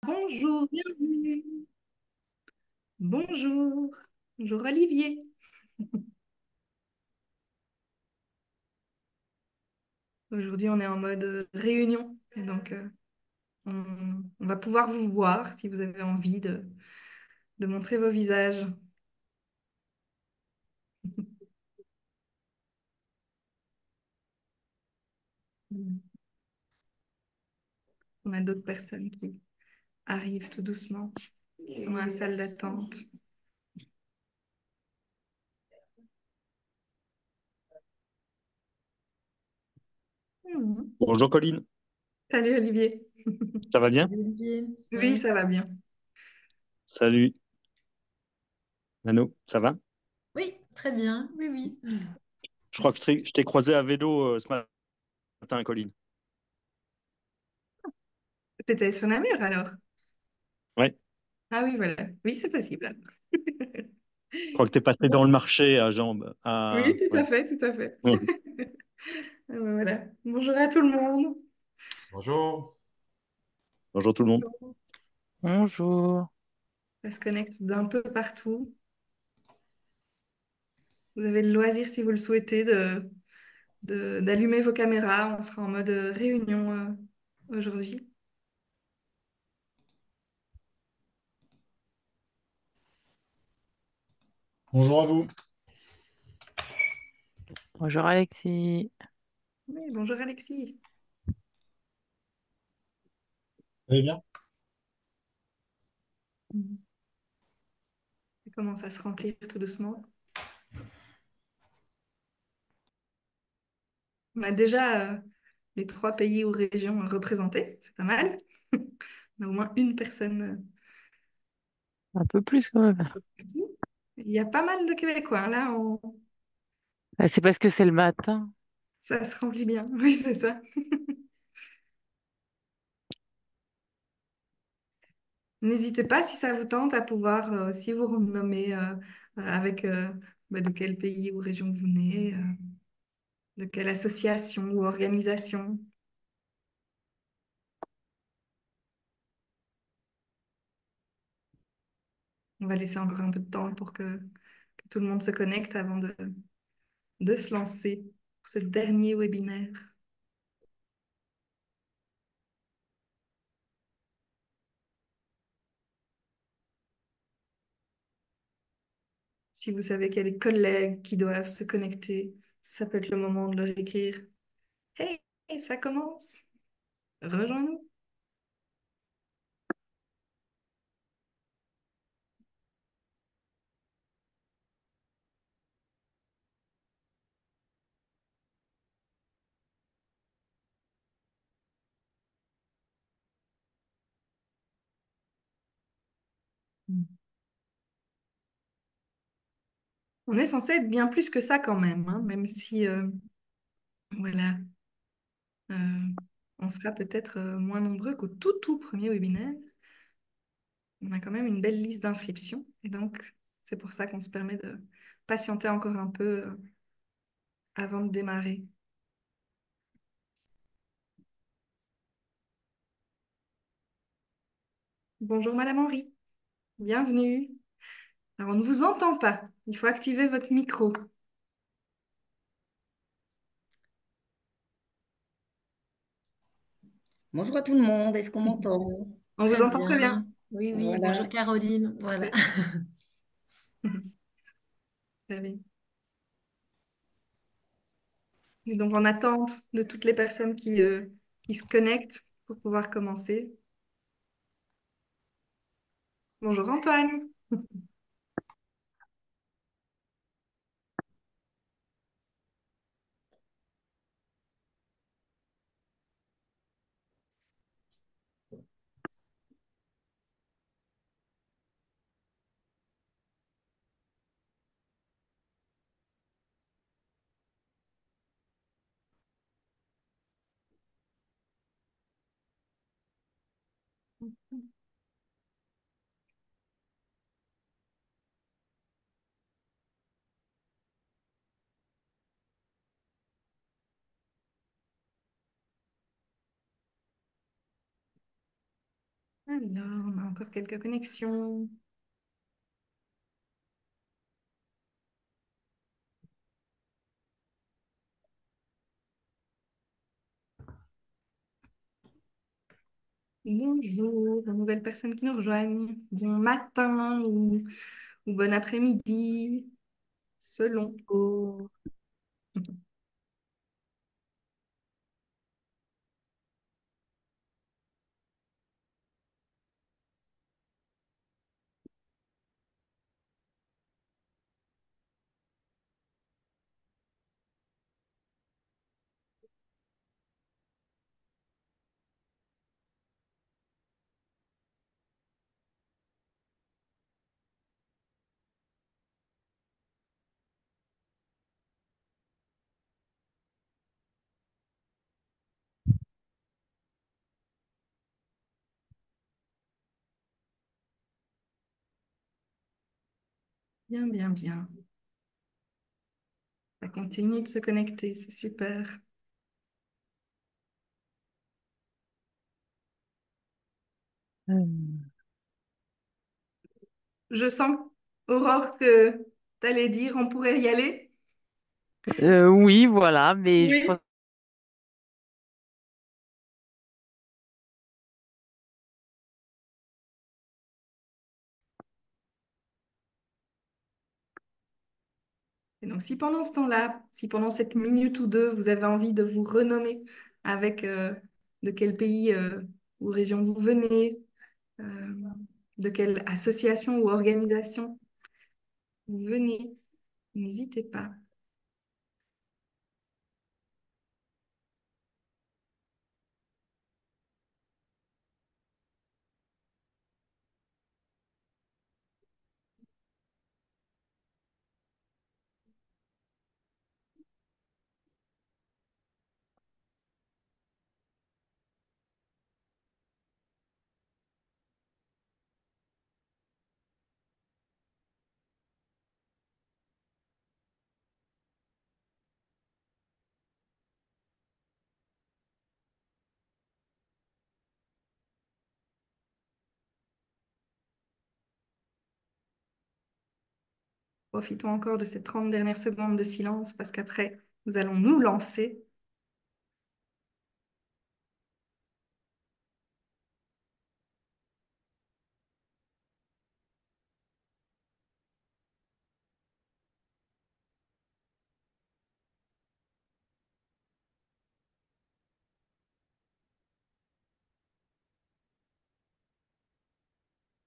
Bonjour, bienvenue. Bonjour. Bonjour Olivier. Aujourd'hui, on est en mode réunion. Et donc, on va pouvoir vous voir si vous avez envie de montrer vos visages. On a d'autres personnes qui arrivent tout doucement, qui sont dans la salle d'attente. Mhm. Bonjour Colline, Salut Olivier. ça va bien? Salut Olivier, ça va Oui, et ça toi? va bien. Salut Mano, ça va? Oui, très bien, oui, oui. Je crois que je t'ai croisé à vélo ce matin, Colline. T'étais sur Namur alors? Ouais, Ah oui, voilà. Oui, c'est possible. je crois que t'es passé dans le marché à jambes. Oui, tout à Ouais. fait, tout à fait. Mhm. Voilà. Bonjour à tout le monde. Bonjour. Bonjour tout le monde. Bonjour. Ça se connecte d'un peu partout. Vous avez le loisir, si vous le souhaitez, d'allumer vos caméras. On sera en mode réunion aujourd'hui. Bonjour à vous. Bonjour Alexis. Oui, bonjour Alexis. Vous allez bien? Mhm. Ça commence à se remplir tout doucement. On a déjà les trois pays ou régions représentés. C'est pas mal. On a au moins une personne. Un peu plus quand même. Il y a pas mal de Québécois, hein. Là, Ah, c'est parce que c'est le matin. ça se remplit bien. Oui, c'est ça. N'hésitez pas, si ça vous tente, à pouvoir aussi vous renommer avec de quel pays ou région vous venez, de quelle association ou organisation. On va laisser encore un peu de temps pour que tout le monde se connecte avant de se lancer pour ce dernier webinaire. Si vous savez qu'il y a des collègues qui doivent se connecter, ça peut être le moment de leur écrire. Hey, ça commence, rejoins-nous. On est censé être bien plus que ça quand même, hein, même si voilà. Euh, on sera peut-être moins nombreux qu'au tout premier webinaire. On a quand même une belle liste d'inscriptions et donc c'est pour ça qu'on se permet de patienter encore un peu avant de démarrer. Bonjour Madame Henry, bienvenue. Alors on ne vous entend pas, il faut activer votre micro. Bonjour à tout le monde, est-ce qu'on m'entend? On vous Très entend très bien. bien. Oui, oui, Voilà. bonjour Caroline. Voilà. Parfait. Très bien. Et donc en attente de toutes les personnes qui se connectent pour pouvoir commencer. Bonjour Antoine. Alors, on a encore quelques connexions. Bonjour aux nouvelles personnes qui nous rejoignent. Bon matin ou bon après-midi, selon. Oh. Bien, bien, bien. Ça continue de se connecter, c'est super. Hmm. Je sens, Aurore, que tu allais dire on pourrait y aller. Oui, voilà, mais je Oui. pense Et donc, si pendant ce temps-là, si pendant cette minute ou deux, vous avez envie de vous renommer avec de quel pays ou région vous venez, euh, de quelle association ou organisation vous venez, n'hésitez pas. Profitons encore de ces 30 dernières secondes de silence parce qu'après, nous allons nous lancer.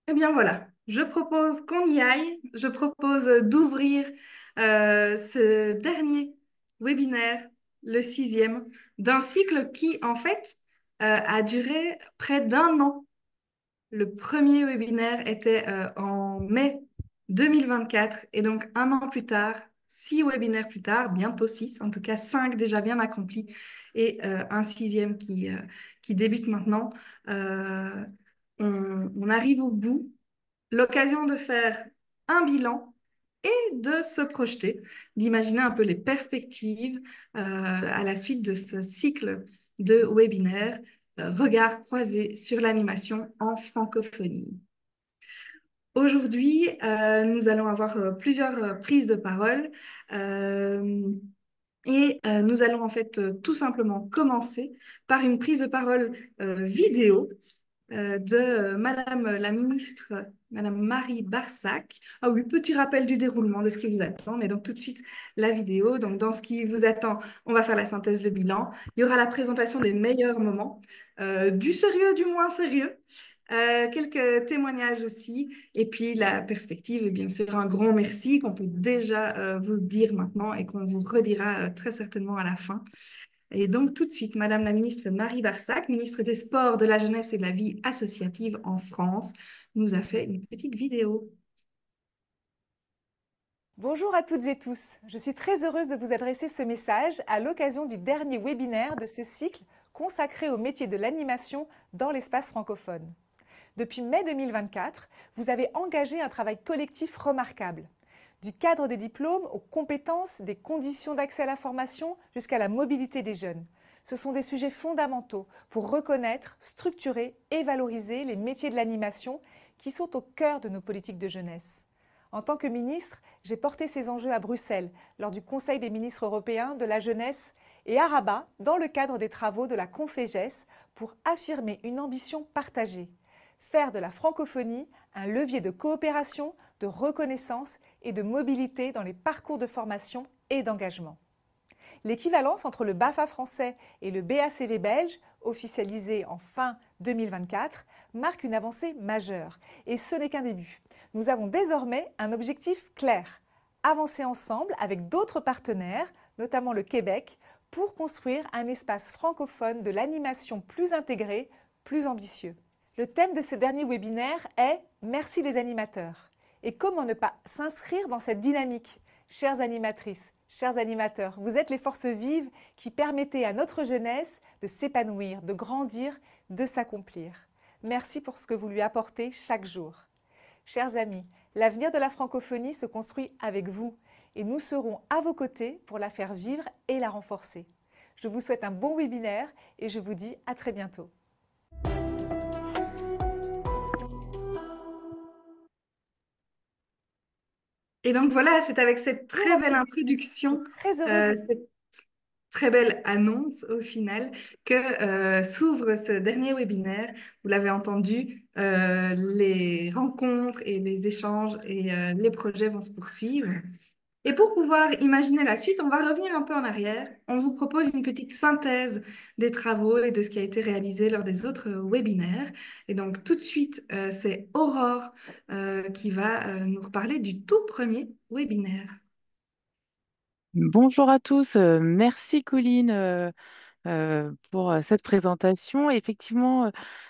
Eh bien voilà, je propose qu'on y aille. Je propose d'ouvrir ce dernier webinaire, le sixième, d'un cycle qui en fait a duré près d'un an. Le premier webinaire était en mai 2024 et donc un an plus tard, 6 webinaires plus tard, bientôt 6, en tout cas 5 déjà bien accomplis et un sixième qui débute maintenant. Euh, on arrive au bout, l'occasion de faire un bilan et de se projeter, d'imaginer un peu les perspectives à la suite de ce cycle de webinaires, regard croisé sur l'animation en francophonie. Aujourd'hui, nous allons avoir plusieurs prises de parole nous allons en fait tout simplement commencer par une prise de parole vidéo de Madame la ministre, Madame Marie Barsac. Ah oui, petit rappel du déroulement de ce qui vous attend, mais donc tout de suite la vidéo. Donc dans ce qui vous attend, on va faire la synthèse, le bilan. Il y aura la présentation des meilleurs moments, du sérieux, du moins sérieux. Quelques témoignages aussi, et puis la perspective, et bien sûr un grand merci qu'on peut déjà vous dire maintenant et qu'on vous redira très certainement à la fin. Et donc, tout de suite, Madame la ministre Marie Barsac, ministre des Sports, de la Jeunesse et de la Vie associative en France, nous a fait une petite vidéo. Bonjour à toutes et tous. Je suis très heureuse de vous adresser ce message à l'occasion du dernier webinaire de ce cycle consacré au métier de l'animation dans l'espace francophone. Depuis mai 2024, vous avez engagé un travail collectif remarquable. Du cadre des diplômes aux compétences, des conditions d'accès à la formation jusqu'à la mobilité des jeunes. Ce sont des sujets fondamentaux pour reconnaître, structurer et valoriser les métiers de l'animation qui sont au cœur de nos politiques de jeunesse. En tant que ministre, j'ai porté ces enjeux à Bruxelles lors du Conseil des ministres européens de la jeunesse et à Rabat dans le cadre des travaux de la Conféges pour affirmer une ambition partagée, faire de la francophonie un levier de coopération, de reconnaissance et de mobilité dans les parcours de formation et d'engagement. L'équivalence entre le BAFA français et le BACV belge, officialisé en fin 2024, marque une avancée majeure. Et ce n'est qu'un début. Nous avons désormais un objectif clair, avancer ensemble avec d'autres partenaires, notamment le Québec, pour construire un espace francophone de l'animation plus intégré, plus ambitieux. Le thème de ce dernier webinaire est « Merci les animateurs ». Et comment ne pas s'inscrire dans cette dynamique? Chères animatrices, chers animateurs, vous êtes les forces vives qui permettez à notre jeunesse de s'épanouir, de grandir, de s'accomplir. Merci pour ce que vous lui apportez chaque jour. Chers amis, l'avenir de la francophonie se construit avec vous et nous serons à vos côtés pour la faire vivre et la renforcer. Je vous souhaite un bon webinaire et je vous dis à très bientôt. Et donc voilà, c'est avec cette très belle introduction, Très heureuse. cette très belle annonce au final, que s'ouvre ce dernier webinaire. Vous l'avez entendu, les rencontres et les échanges et les projets vont se poursuivre. Et pour pouvoir imaginer la suite, on va revenir un peu en arrière. On vous propose une petite synthèse des travaux et de ce qui a été réalisé lors des autres webinaires. Et donc tout de suite, c'est Aurore qui va nous reparler du tout premier webinaire. Bonjour à tous, merci Colline pour cette présentation. Effectivement,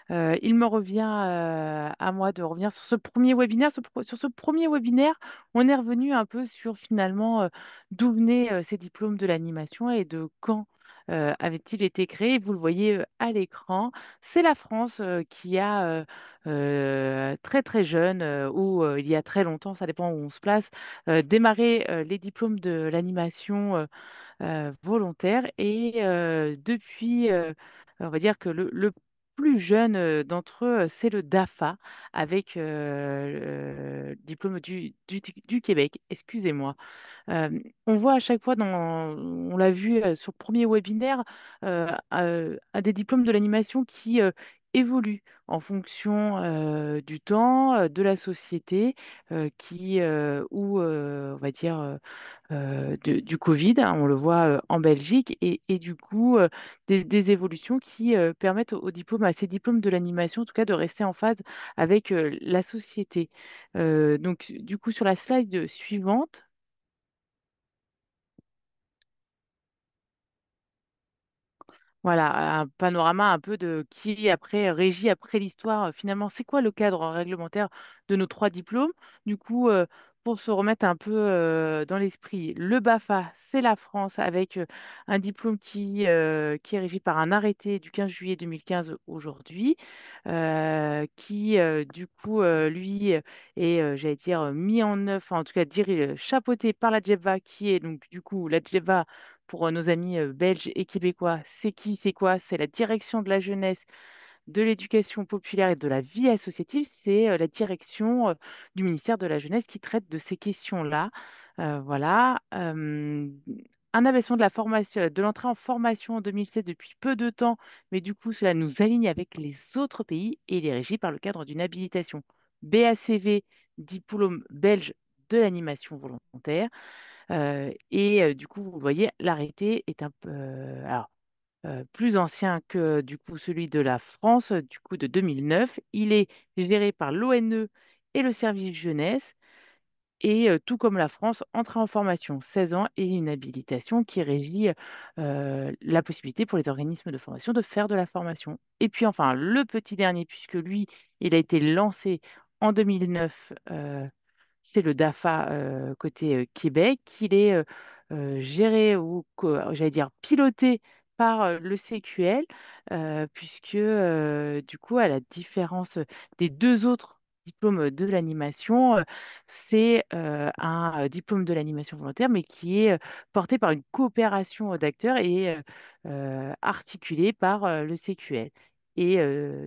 il me revient à moi de revenir sur ce premier webinaire. Sur ce premier webinaire, on est revenu un peu sur finalement d'où venaient ces diplômes de l'animation et de quand avaient-ils été créés. Vous le voyez à l'écran, c'est la France qui a très très jeune ou il y a très longtemps, ça dépend où on se place, démarré les diplômes de l'animation volontaire. Et depuis, on va dire que le plus jeune d'entre eux, c'est le DAFA, avec le diplôme du Québec. Excusez-moi. Euh, on voit à chaque fois, on l'a vu sur le premier webinaire, à des diplômes de l'animation qui évoluent en fonction du temps, de la société, ou on va dire du Covid, hein, on le voit en Belgique, et du coup des évolutions qui permettent aux diplômes, à ces diplômes de l'animation, en tout cas, de rester en phase avec la société. Donc, du coup, sur la slide suivante. Voilà, un panorama un peu de qui après régit après l'histoire. Finalement, c'est quoi le cadre réglementaire de nos trois diplômes? Du coup, pour se remettre un peu dans l'esprit, le BAFA, c'est la France avec un diplôme qui est régi par un arrêté du 15 juillet 2015 aujourd'hui, qui du coup, lui, est, j'allais dire, mis en œuvre, enfin, en tout cas, chapeauté par la GEVA, qui est donc du coup la GEVA pour nos amis belges et québécois. C'est qui, c'est quoi? C'est la direction de la jeunesse, de l'éducation populaire et de la vie associative. C'est la direction du ministère de la Jeunesse qui traite de ces questions-là. Voilà. Un abaissement de la formation, de l'entrée en formation en 2007 depuis peu de temps, mais du coup, cela nous aligne avec les autres pays et il est régi par le cadre d'une habilitation BACV, diplôme belge de l'animation volontaire. Et du coup, vous voyez, l'arrêté est un peu alors, plus ancien que du coup celui de la France, du coup de 2009. Il est géré par l'ONE et le service jeunesse. Et tout comme la France, entrée en formation 16 ans et une habilitation qui régit la possibilité pour les organismes de formation de faire de la formation. Et puis enfin, le petit dernier, puisque lui, il a été lancé en 2009, c'est le DAFA côté Québec. Il est géré ou, j'allais dire, piloté par le CQL, puisque du coup, à la différence des deux autres diplôme de l'animation, c'est un diplôme de l'animation volontaire, mais qui est porté par une coopération d'acteurs et articulé par le CQL. Et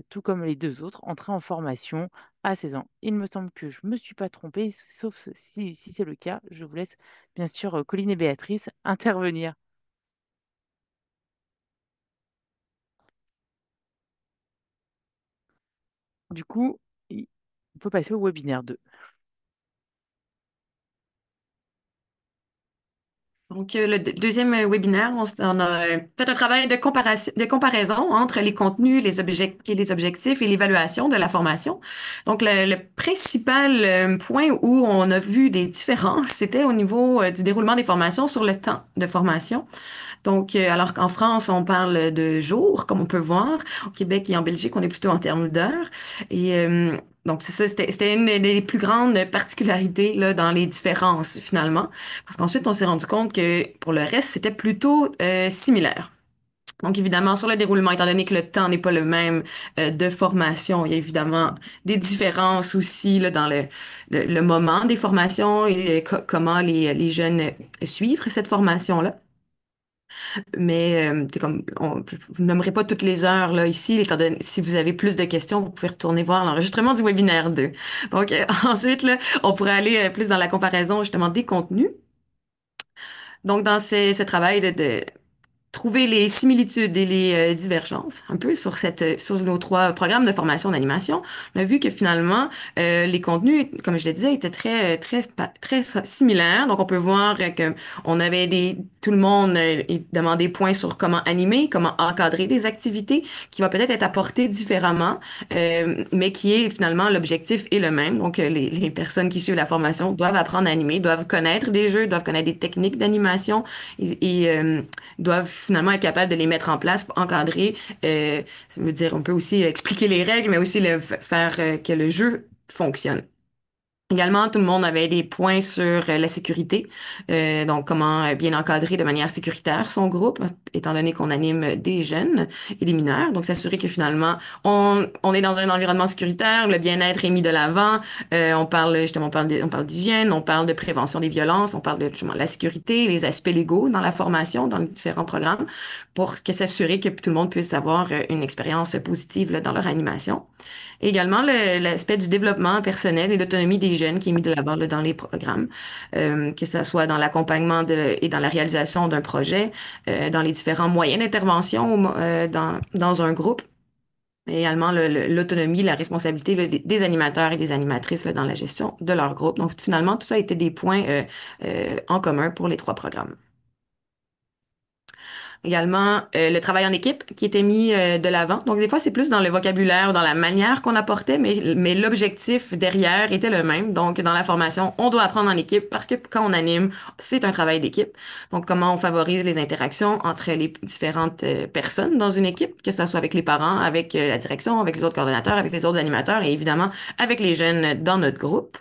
tout comme les deux autres, entrer en formation à 16 ans. Il me semble que je ne me suis pas trompée, sauf si c'est le cas. Je vous laisse, bien sûr, Colline et Béatrice intervenir. Du coup, on peut passer au webinaire 2. Donc, le deuxième webinaire, on a fait un travail de comparaison entre les contenus, les objectifs et l'évaluation de la formation. Donc, le principal point où on a vu des différences, c'était au niveau du déroulement des formations sur le temps de formation. Donc, alors qu'en France, on parle de jours, comme on peut voir. Au Québec et en Belgique, on est plutôt en termes d'heures. Et donc, c'est ça, c'était une des plus grandes particularités là, dans les différences, finalement. Parce qu'ensuite, on s'est rendu compte que pour le reste, c'était plutôt similaire. Donc, évidemment, sur le déroulement, étant donné que le temps n'est pas le même de formation, il y a évidemment des différences aussi là, dans le moment des formations et comment les jeunes suivent cette formation-là. Mais comme je nommerai pas toutes les heures là ici, étant donné si vous avez plus de questions, vous pouvez retourner voir l'enregistrement du webinaire 2. Donc ensuite là, on pourrait aller plus dans la comparaison justement des contenus. Donc dans ce travail de trouver les similitudes et les divergences un peu sur nos trois programmes de formation d'animation. On a vu que finalement les contenus, comme je le disais, étaient très similaires. Donc on peut voir que on avait tout le monde évidemment des points sur comment animer, comment encadrer des activités, qui va peut-être être apporté différemment, mais qui est finalement l'objectif est le même. Donc les personnes qui suivent la formation doivent apprendre à animer, doivent connaître des jeux, doivent connaître des techniques d'animation et doivent finalement être capables de les mettre en place, encadrer. Ça veut dire, on peut aussi expliquer les règles, mais aussi faire que le jeu fonctionne. Également, tout le monde avait des points sur la sécurité, donc comment bien encadrer de manière sécuritaire son groupe, étant donné qu'on anime des jeunes et des mineurs. Donc, s'assurer que finalement, on est dans un environnement sécuritaire, le bien-être est mis de l'avant. On parle justement, on parle d'hygiène, on parle de prévention des violences, on parle de justement la sécurité, les aspects légaux dans la formation, dans les différents programmes, pour que s'assurer que tout le monde puisse avoir une expérience positive là, dans leur animation. Également, l'aspect du développement personnel et l'autonomie des jeunes qui est mis de l'avant là, dans les programmes, que ce soit dans l'accompagnement et dans la réalisation d'un projet, dans les différents moyens d'intervention dans un groupe. Et également l'autonomie, la responsabilité là, des animateurs et des animatrices là, dans la gestion de leur groupe. Donc, finalement, tout ça a été des points en commun pour les trois programmes. Également, le travail en équipe qui était mis de l'avant. Donc, des fois, c'est plus dans le vocabulaire, dans la manière qu'on apportait, mais l'objectif derrière était le même. Donc, dans la formation, on doit apprendre en équipe parce que quand on anime, c'est un travail d'équipe. Donc, comment on favorise les interactions entre les différentes personnes dans une équipe, que ce soit avec les parents, avec la direction, avec les autres coordonnateurs, avec les autres animateurs et évidemment avec les jeunes dans notre groupe.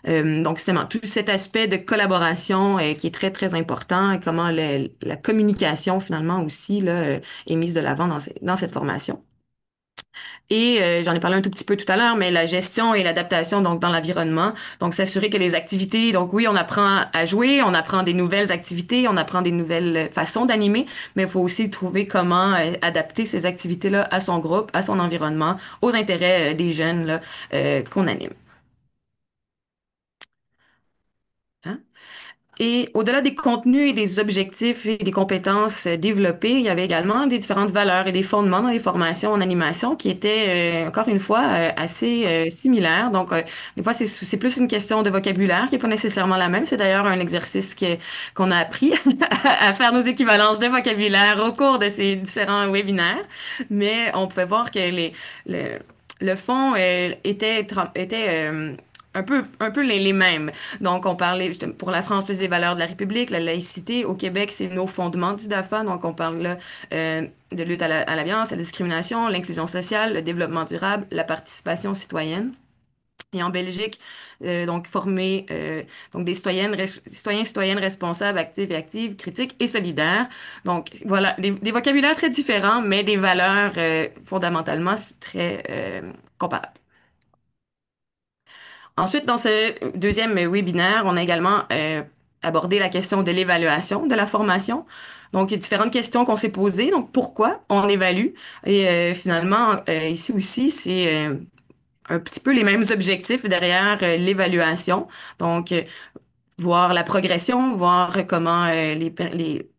Donc, justement, tout cet aspect de collaboration qui est très important et comment la communication, finalement, aussi, là, est mise de l'avant dans cette formation. Et j'en ai parlé un tout petit peu tout à l'heure, mais la gestion et l'adaptation donc dans l'environnement. Donc s'assurer que les activités, donc oui, on apprend à jouer, on apprend des nouvelles activités, on apprend des nouvelles façons d'animer, mais il faut aussi trouver comment adapter ces activités-là à son groupe, à son environnement, aux intérêts des jeunes là, qu'on anime. Hein? Et au-delà des contenus et des objectifs et des compétences développées, il y avait également des différentes valeurs et des fondements dans les formations en animation qui étaient, encore une fois, assez similaires. Donc, des fois, c'est plus une question de vocabulaire qui est pas nécessairement la même. C'est d'ailleurs un exercice qu'on a appris à faire nos équivalences de vocabulaire au cours de ces différents webinaires. Mais on pouvait voir que le, le fond était un peu les mêmes. Donc, on parlait justement, pour la France, plus des valeurs de la République, la laïcité. Au Québec, c'est nos fondements du DAFA. Donc, on parle là de lutte à la violence, à la discrimination, l'inclusion sociale, le développement durable, la participation citoyenne. Et en Belgique, donc former donc des citoyennes responsables, actives et actives, critiques et solidaires. Donc voilà, des vocabulaires très différents, mais des valeurs fondamentalement très comparables. Ensuite, dans ce deuxième webinaire, on a également abordé la question de l'évaluation de la formation. Donc, il y a différentes questions qu'on s'est posées. Donc, pourquoi on évalue? Et finalement, ici aussi, c'est un petit peu les mêmes objectifs derrière l'évaluation. Donc, voir la progression, voir comment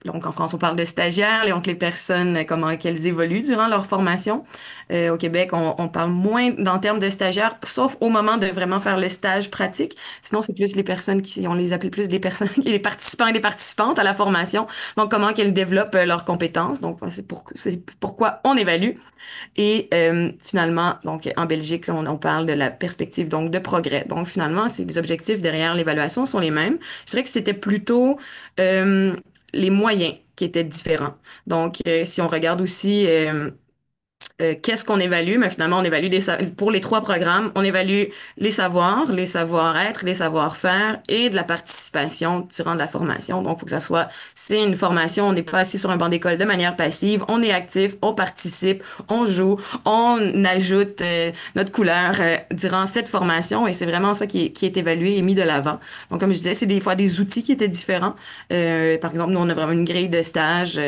donc en France on parle de stagiaires, donc les personnes comment qu'elles évoluent durant leur formation. Au Québec, on parle moins en termes de stagiaires, sauf au moment de vraiment faire le stage pratique. Sinon, c'est plus les personnes on les appelle plus des personnes, les participants et les participantes à la formation. Donc, comment qu'elles développent leurs compétences. Donc, c'est pourquoi on évalue. Et finalement, donc en Belgique, là, on parle de la perspective donc de progrès. Donc finalement, les objectifs derrière l'évaluation sont les mêmes. Je dirais que c'était plutôt les moyens qui étaient différents. Donc si on regarde aussi qu'est-ce qu'on évalue? Mais finalement, on évalue pour les trois programmes, on évalue les savoirs, les savoir-être, les savoir-faire et de la participation durant la formation. Donc, il faut que ça soit, c'est une formation, on n'est pas assis sur un banc d'école de manière passive, on est actif, on participe, on joue, on ajoute notre couleur durant cette formation et c'est vraiment ça qui est évalué et mis de l'avant. Donc, comme je disais, c'est des fois des outils qui étaient différents. Par exemple, nous, on a vraiment une grille de stage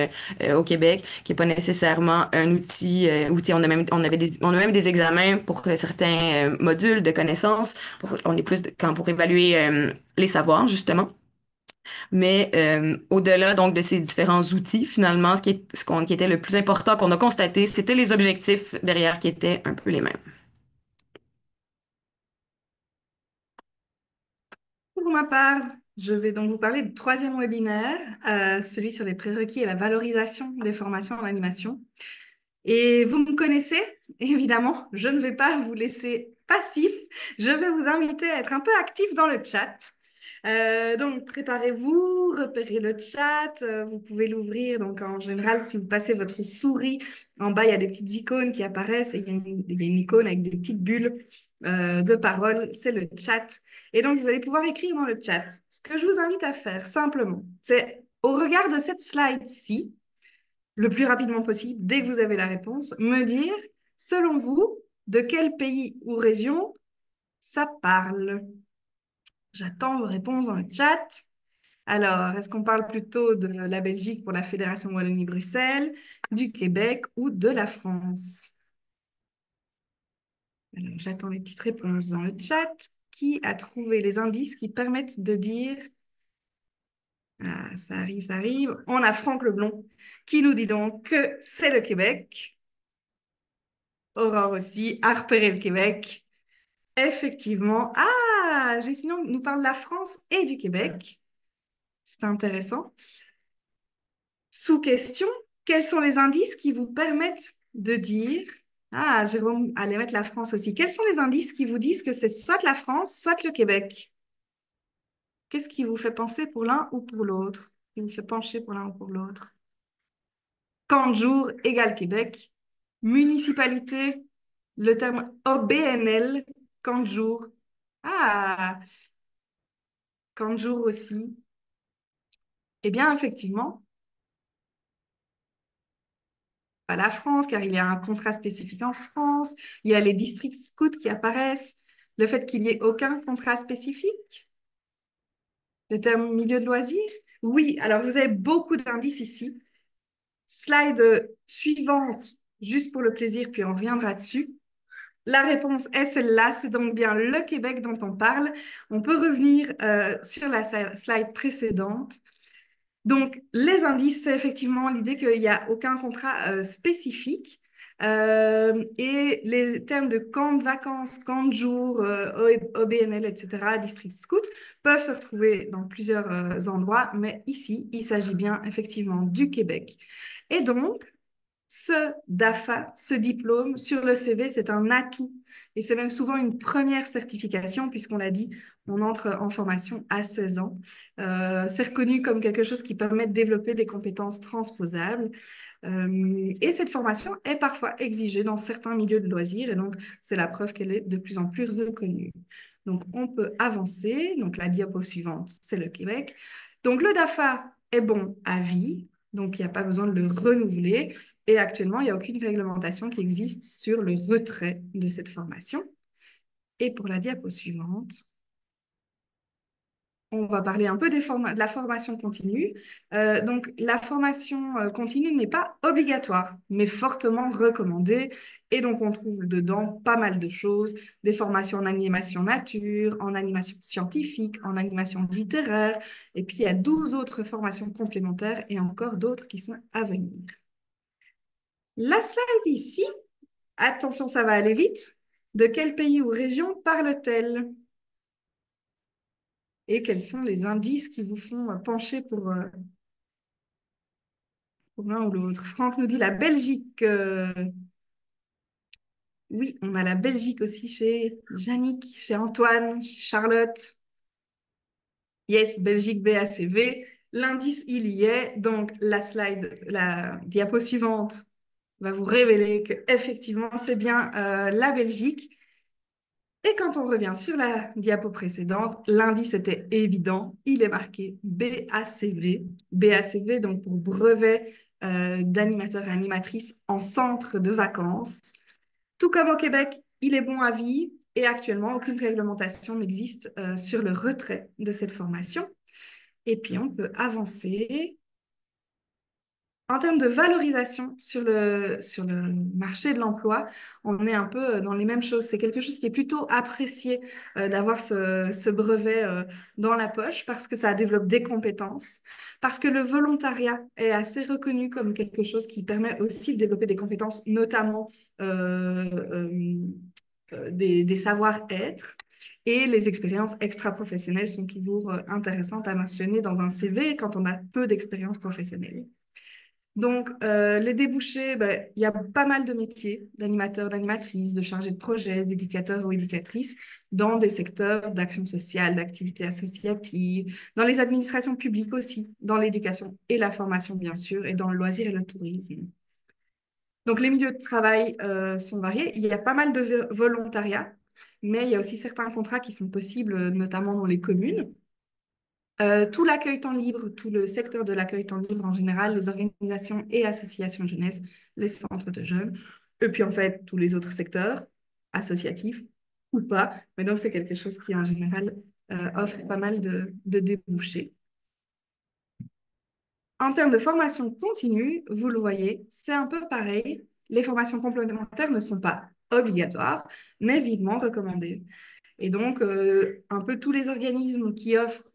au Québec qui est pas nécessairement un outil, on a même des examens pour certains modules de connaissances. On est plus quand pour évaluer les savoirs, justement. Mais au-delà donc de ces différents outils, finalement, qui était le plus important qu'on a constaté, c'était les objectifs derrière qui étaient un peu les mêmes. Pour ma part, je vais donc vous parler du troisième webinaire, celui sur les prérequis et la valorisation des formations en animation. Et vous me connaissez, évidemment, je ne vais pas vous laisser passif. Je vais vous inviter à être un peu actif dans le chat. Donc, préparez-vous, repérez le chat. Vous pouvez l'ouvrir. Donc, en général, si vous passez votre souris, en bas, il y a des petites icônes qui apparaissent et il y a une icône avec des petites bulles de parole. C'est le chat. Et donc, vous allez pouvoir écrire dans le chat. Ce que je vous invite à faire, simplement, c'est au regard de cette slide-ci, le plus rapidement possible, dès que vous avez la réponse, me dire, selon vous, de quel pays ou région ça parle. J'attends vos réponses dans le chat. Alors, est-ce qu'on parle plutôt de la Belgique pour la Fédération Wallonie-Bruxelles, du Québec ou de la France? Alors, j'attends les petites réponses dans le chat. Qui a trouvé les indices qui permettent de dire... Ah, ça arrive, ça arrive. On a Franck Leblond qui nous dit donc que c'est le Québec. Aurore aussi a repéré le Québec. Effectivement. Ah, Jessilon nous parle de la France et du Québec. C'est intéressant. Sous question, quels sont les indices qui vous permettent de dire... Ah, Jérôme allait mettre la France aussi. Quels sont les indices qui vous disent que c'est soit la France, soit le Québec? Qu'est-ce qui vous fait penser pour l'un ou pour l'autre? Qui vous fait pencher pour l'un ou pour l'autre? Camp de jour égale Québec. Municipalité, le terme OBNL, camp de jour. Ah, camp de jour aussi. Eh bien, effectivement, pas la France, car il y a un contrat spécifique en France. Il y a les districts scouts qui apparaissent. Le fait qu'il n'y ait aucun contrat spécifique. Le terme milieu de loisirs. Oui, alors vous avez beaucoup d'indices ici. Slide suivante, juste pour le plaisir, puis on reviendra dessus. La réponse est celle-là, c'est donc bien le Québec dont on parle. On peut revenir sur la slide précédente. Donc, les indices, c'est effectivement l'idée qu'il n'y a aucun contrat spécifique. Et les termes de camp de vacances, camp de jour, OBNL, etc., district scout, peuvent se retrouver dans plusieurs endroits, mais ici, il s'agit bien effectivement du Québec. Et donc, ce DAFA, ce diplôme sur le CV, c'est un atout. Et c'est même souvent une première certification, puisqu'on l'a dit, on entre en formation à 16 ans. C'est reconnu comme quelque chose qui permet de développer des compétences transposables. Et cette formation est parfois exigée dans certains milieux de loisirs, et donc c'est la preuve qu'elle est de plus en plus reconnue. Donc on peut avancer. Donc la diapo suivante, c'est le Québec. Donc le DAFA est bon à vie, donc il n'y a pas besoin de le renouveler. Et actuellement, il n'y a aucune réglementation qui existe sur le retrait de cette formation. Et pour la diapo suivante, on va parler un peu de la formation continue. Donc, la formation continue n'est pas obligatoire, mais fortement recommandée. Et donc, on trouve dedans pas mal de choses, des formations en animation nature, en animation scientifique, en animation littéraire. Et puis, il y a 12 autres formations complémentaires et encore d'autres qui sont à venir. La slide ici, attention, ça va aller vite. De quel pays ou région parle-t-elle? Et quels sont les indices qui vous font pencher pour l'un ou l'autre? Franck nous dit la Belgique. Oui, on a la Belgique aussi chez Yannick, chez Antoine, chez Charlotte. Yes, Belgique BACV. L'indice, il y est. Donc, la diapo suivante va vous révéler que effectivement, c'est bien la Belgique. Et quand on revient sur la diapo précédente, l'indice était évident, il est marqué BACV. BACV, donc pour brevet d'animateur et animatrice en centre de vacances. Tout comme au Québec, il est bon à vie et actuellement, aucune réglementation n'existe sur le retrait de cette formation. Et puis, on peut avancer. En termes de valorisation sur le marché de l'emploi, on est un peu dans les mêmes choses. C'est quelque chose qui est plutôt apprécié d'avoir ce brevet dans la poche parce que ça développe des compétences, parce que le volontariat est assez reconnu comme quelque chose qui permet aussi de développer des compétences, notamment euh, euh, des savoir-être. Et les expériences extra-professionnelles sont toujours intéressantes à mentionner dans un CV quand on a peu d'expérience professionnelle. Donc, les débouchés, ben, il y a pas mal de métiers d'animateurs, d'animatrices, de chargés de projet, d'éducateurs ou éducatrices dans des secteurs d'action sociale, d'activité associative, dans les administrations publiques aussi, dans l'éducation et la formation, bien sûr, et dans le loisir et le tourisme. Donc, les milieux de travail sont variés. Il y a pas mal de volontariat, mais il y a aussi certains contrats qui sont possibles, notamment dans les communes. Tout l'accueil temps libre, tout le secteur de l'accueil temps libre en général, les organisations et associations de jeunesse, les centres de jeunes, et puis en fait tous les autres secteurs, associatifs ou pas, mais donc c'est quelque chose qui en général offre pas mal de débouchés. En termes de formation continue, vous le voyez, c'est un peu pareil. Les formations complémentaires ne sont pas obligatoires, mais vivement recommandées. Et donc, un peu tous les organismes qui offrent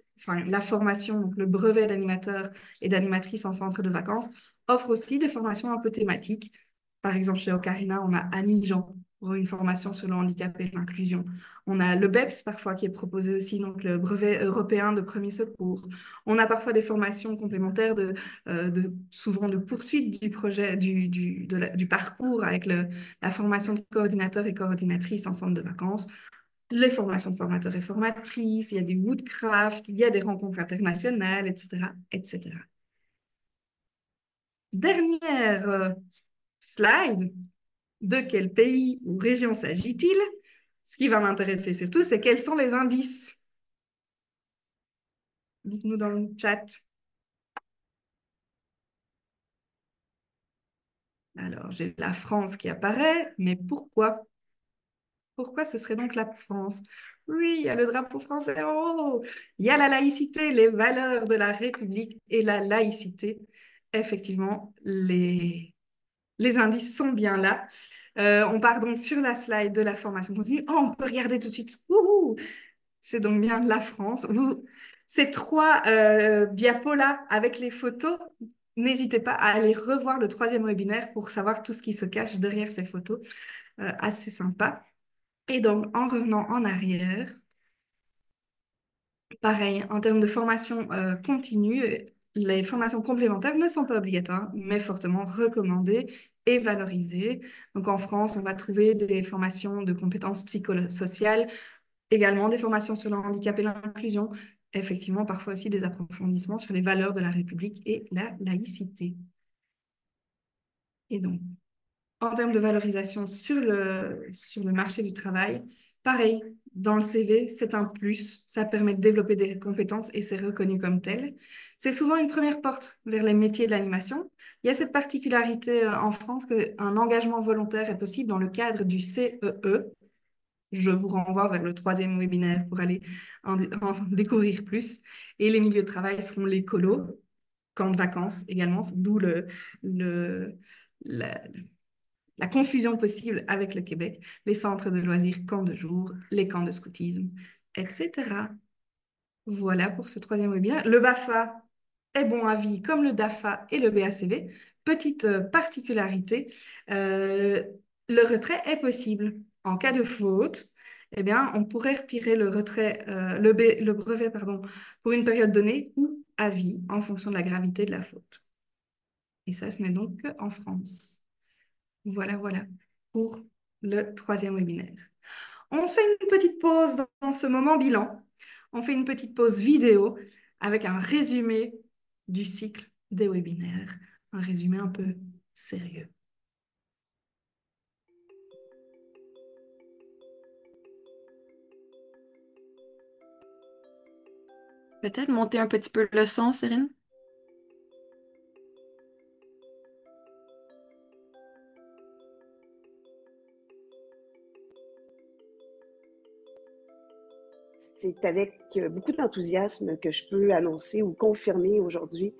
la formation, donc le brevet d'animateur et d'animatrice en centre de vacances, offrent aussi des formations un peu thématiques. Par exemple, chez Ocarina, on a Annie Jean pour une formation sur le handicap et l'inclusion. On a le BEPS parfois qui est proposé aussi, donc le brevet européen de premier secours. On a parfois des formations complémentaires souvent de poursuite du projet, du parcours avec la formation de coordinateur et coordinatrice en centre de vacances, les formations de formateurs et formatrices, il y a du woodcraft, il y a des rencontres internationales, etc., etc. Dernière slide, de quel pays ou région s'agit-il? Ce qui va m'intéresser surtout, c'est quels sont les indices? Dites-nous dans le chat. Alors, j'ai la France qui apparaît, mais pourquoi? Pourquoi ce serait donc la France? Oui, il y a le drapeau français en haut. Il y a la laïcité, les valeurs de la République et la laïcité. Effectivement, les indices sont bien là. On part donc sur la slide de la formation continue. Oh, on peut regarder tout de suite. Wouhou! C'est donc bien la France. Ces trois diapos-là avec les photos, n'hésitez pas à aller revoir le troisième webinaire pour savoir tout ce qui se cache derrière ces photos. Assez sympa. Et donc, en revenant en arrière, pareil, en termes de formation continue, les formations complémentaires ne sont pas obligatoires, mais fortement recommandées et valorisées. Donc, en France, on va trouver des formations de compétences psychosociales, également des formations sur le handicap et l'inclusion, effectivement, parfois aussi des approfondissements sur les valeurs de la République et la laïcité. Et donc, en termes de valorisation sur le marché du travail, pareil, dans le CV, c'est un plus. Ça permet de développer des compétences et c'est reconnu comme tel. C'est souvent une première porte vers les métiers de l'animation. Il y a cette particularité en France qu'un engagement volontaire est possible dans le cadre du CEE. je vous renvoie vers le troisième webinaire pour aller en découvrir plus. Et les milieux de travail seront les colos, camps de vacances également, d'où le, la, la confusion possible avec le Québec, les centres de loisirs, camps de jour, les camps de scoutisme, etc. Voilà pour ce troisième webinaire. Le BAFA est bon à vie comme le DAFA et le BACV. Petite particularité, le retrait est possible. En cas de faute, eh bien, on pourrait retirer le retrait, le brevet, pardon, pour une période donnée ou à vie en fonction de la gravité de la faute. Et ça, ce n'est donc qu'en France. Voilà pour le troisième webinaire. On se fait une petite pause dans ce moment bilan. On fait une petite pause vidéo avec un résumé du cycle des webinaires. Un résumé un peu sérieux. Peut-être monter un petit peu le son, Cyrine? C'est avec beaucoup d'enthousiasme que je peux annoncer ou confirmer aujourd'hui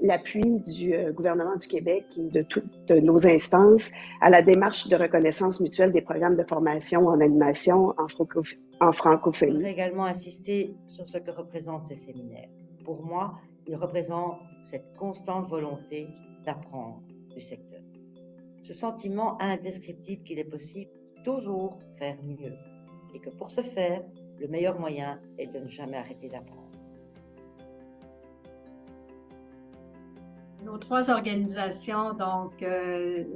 l'appui du gouvernement du Québec et de toutes nos instances à la démarche de reconnaissance mutuelle des programmes de formation en animation en francophonie. Je voudrais également insister sur ce que représentent ces séminaires. Pour moi, ils représentent cette constante volonté d'apprendre du secteur. Ce sentiment indescriptible qu'il est possible de toujours faire mieux et que pour ce faire, le meilleur moyen est de ne jamais arrêter d'apprendre. Nos trois organisations, donc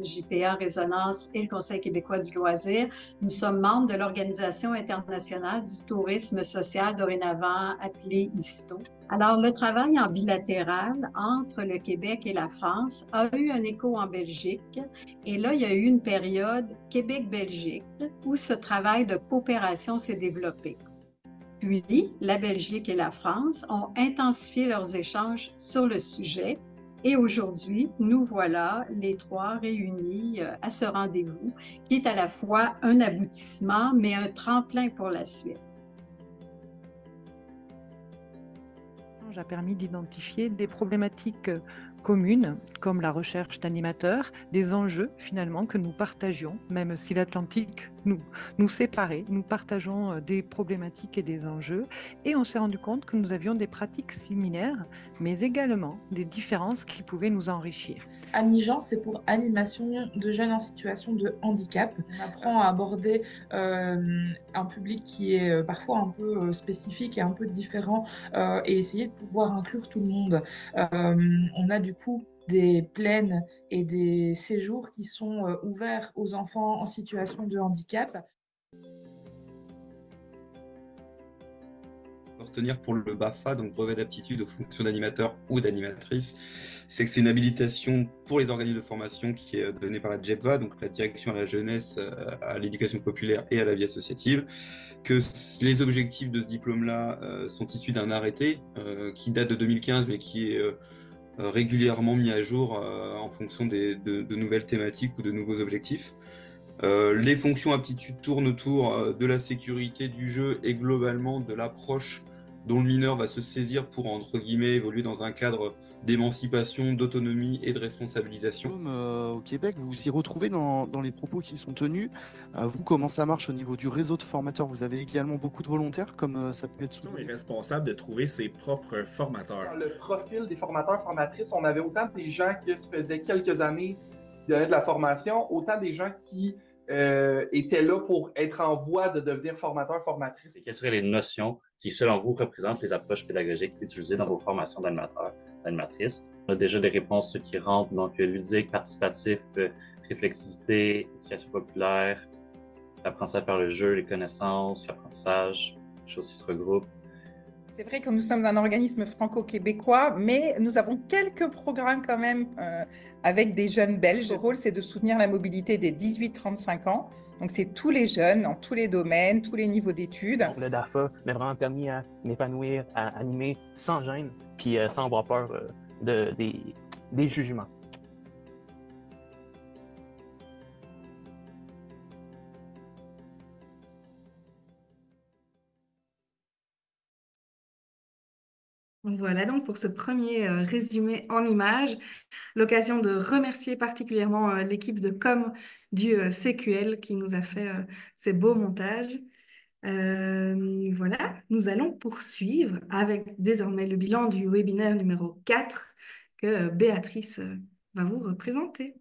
JPA, Résonance et le Conseil québécois du loisir, nous sommes membres de l'Organisation internationale du tourisme social, dorénavant appelée ISTO. Alors, le travail en bilatéral entre le Québec et la France a eu un écho en Belgique. Et là, il y a eu une période Québec-Belgique où ce travail de coopération s'est développé. Puis, la Belgique et la France ont intensifié leurs échanges sur le sujet. Et aujourd'hui, nous voilà les trois réunis à ce rendez-vous qui est à la fois un aboutissement, mais un tremplin pour la suite. A permis d'identifier des problématiques communes, comme la recherche d'animateurs, des enjeux finalement que nous partagions, même si l'Atlantique nous séparait, nous partageons des problématiques et des enjeux, et on s'est rendu compte que nous avions des pratiques similaires, mais également des différences qui pouvaient nous enrichir. Anijan, c'est pour animation de jeunes en situation de handicap. On apprend à aborder un public qui est parfois un peu spécifique et un peu différent et essayer de pouvoir inclure tout le monde. On a du coup des plaines et des séjours qui sont ouverts aux enfants en situation de handicap. Retenir pour le BAFA, donc brevet d'aptitude aux fonctions d'animateur ou d'animatrice, c'est que c'est une habilitation pour les organismes de formation qui est donnée par la DGEPVA, donc la Direction à la jeunesse, à l'éducation populaire et à la vie associative, que les objectifs de ce diplôme-là sont issus d'un arrêté qui date de 2015 mais qui est régulièrement mis à jour en fonction de nouvelles thématiques ou de nouveaux objectifs. Les fonctions aptitude tournent autour de la sécurité du jeu et globalement de l'approche dont le mineur va se saisir pour, entre guillemets, évoluer dans un cadre d'émancipation, d'autonomie et de responsabilisation. Au Québec, vous vous y retrouvez dans les propos qui sont tenus. Vous, comment ça marche au niveau du réseau de formateurs? Vous avez également beaucoup de volontaires, comme ça peut être souvent. On est responsable de trouver ses propres formateurs. Dans le profil des formateurs, formatrices, on avait autant des gens qui se faisaient quelques années qui donnaient de la formation, autant des gens qui étaient là pour être en voie de devenir formateur, formatrice. Quelles seraient les notions qui, selon vous, représentent les approches pédagogiques utilisées dans vos formations d'animateurs, d'animatrices? On a déjà des réponses qui rentrent, donc ludique, participatif, réflexivité, éducation populaire, l'apprentissage par le jeu, les connaissances, l'apprentissage, les choses qui se regroupent. C'est vrai que nous sommes un organisme franco-québécois, mais nous avons quelques programmes quand même avec des jeunes belges. Le rôle, c'est de soutenir la mobilité des 18-35 ans. Donc, c'est tous les jeunes, dans tous les domaines, tous les niveaux d'études. Le DAFA m'a vraiment permis à m'épanouir, à animer sans gêne, puis sans avoir peur des jugements. Voilà donc pour ce premier résumé en images, l'occasion de remercier particulièrement l'équipe de com du CQL qui nous a fait ces beaux montages. Voilà, nous allons poursuivre avec désormais le bilan du webinaire numéro 4 que Béatrice va vous représenter.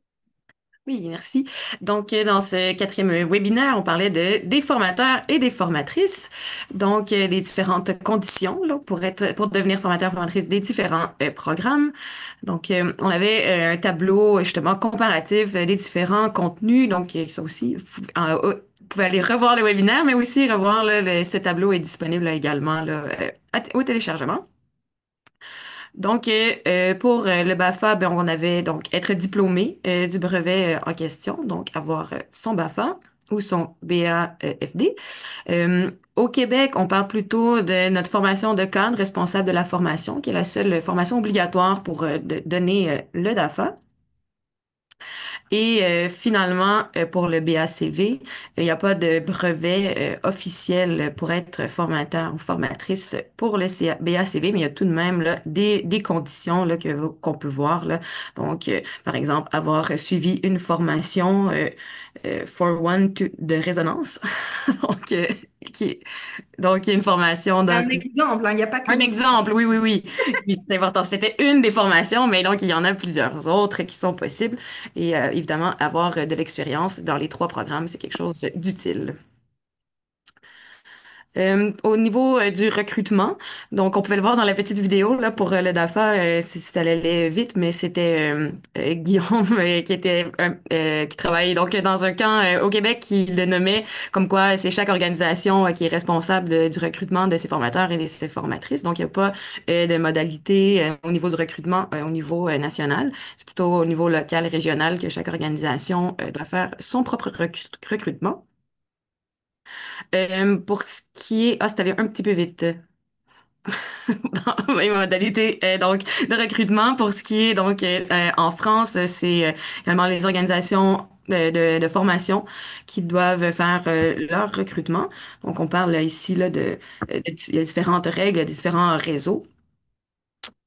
Oui, merci. Donc, dans ce quatrième webinaire, on parlait des formateurs et des formatrices. Donc, les différentes conditions là, pour devenir formateur, formatrice des différents programmes. Donc, on avait un tableau justement comparatif des différents contenus. Donc, ça aussi, vous pouvez aller revoir le webinaire, mais aussi revoir là, ce tableau est disponible là, également là, au téléchargement. Donc, pour le BAFA, ben, on avait donc être diplômé du brevet en question, donc avoir son BAFA ou son BAFD. Au Québec, on parle plutôt de notre formation de cadre responsable de la formation, qui est la seule formation obligatoire pour donner le DAFA. Et finalement, pour le BACV, il n'y a pas de brevet officiel pour être formateur ou formatrice pour le BACV, mais il y a tout de même là, des conditions là, qu'on peut voir. Là. Donc, par exemple, avoir suivi une formation de résonance. Donc, qui, donc, il y a une formation Un exemple, hein, il n'y a pas un que... exemple, oui, oui, oui. Oui, c'est important. C'était une des formations, mais donc il y en a plusieurs autres qui sont possibles. Et évidemment, avoir de l'expérience dans les trois programmes, c'est quelque chose d'utile. Au niveau du recrutement, donc on pouvait le voir dans la petite vidéo là pour le DAFA, ça allait vite, mais c'était Guillaume qui travaille donc dans un camp au Québec qui le nommait comme quoi c'est chaque organisation qui est responsable du recrutement de ses formateurs et de ses formatrices. Donc il n'y a pas de modalité au niveau du recrutement au niveau national, c'est plutôt au niveau local, régional que chaque organisation doit faire son propre recrutement. Pour ce qui est... Ah, c'est allé un petit peu vite. Dans les modalités donc de recrutement pour ce qui est donc en France c'est également les organisations de formation qui doivent faire leur recrutement. Donc on parle ici là il y a différentes règles, différents réseaux.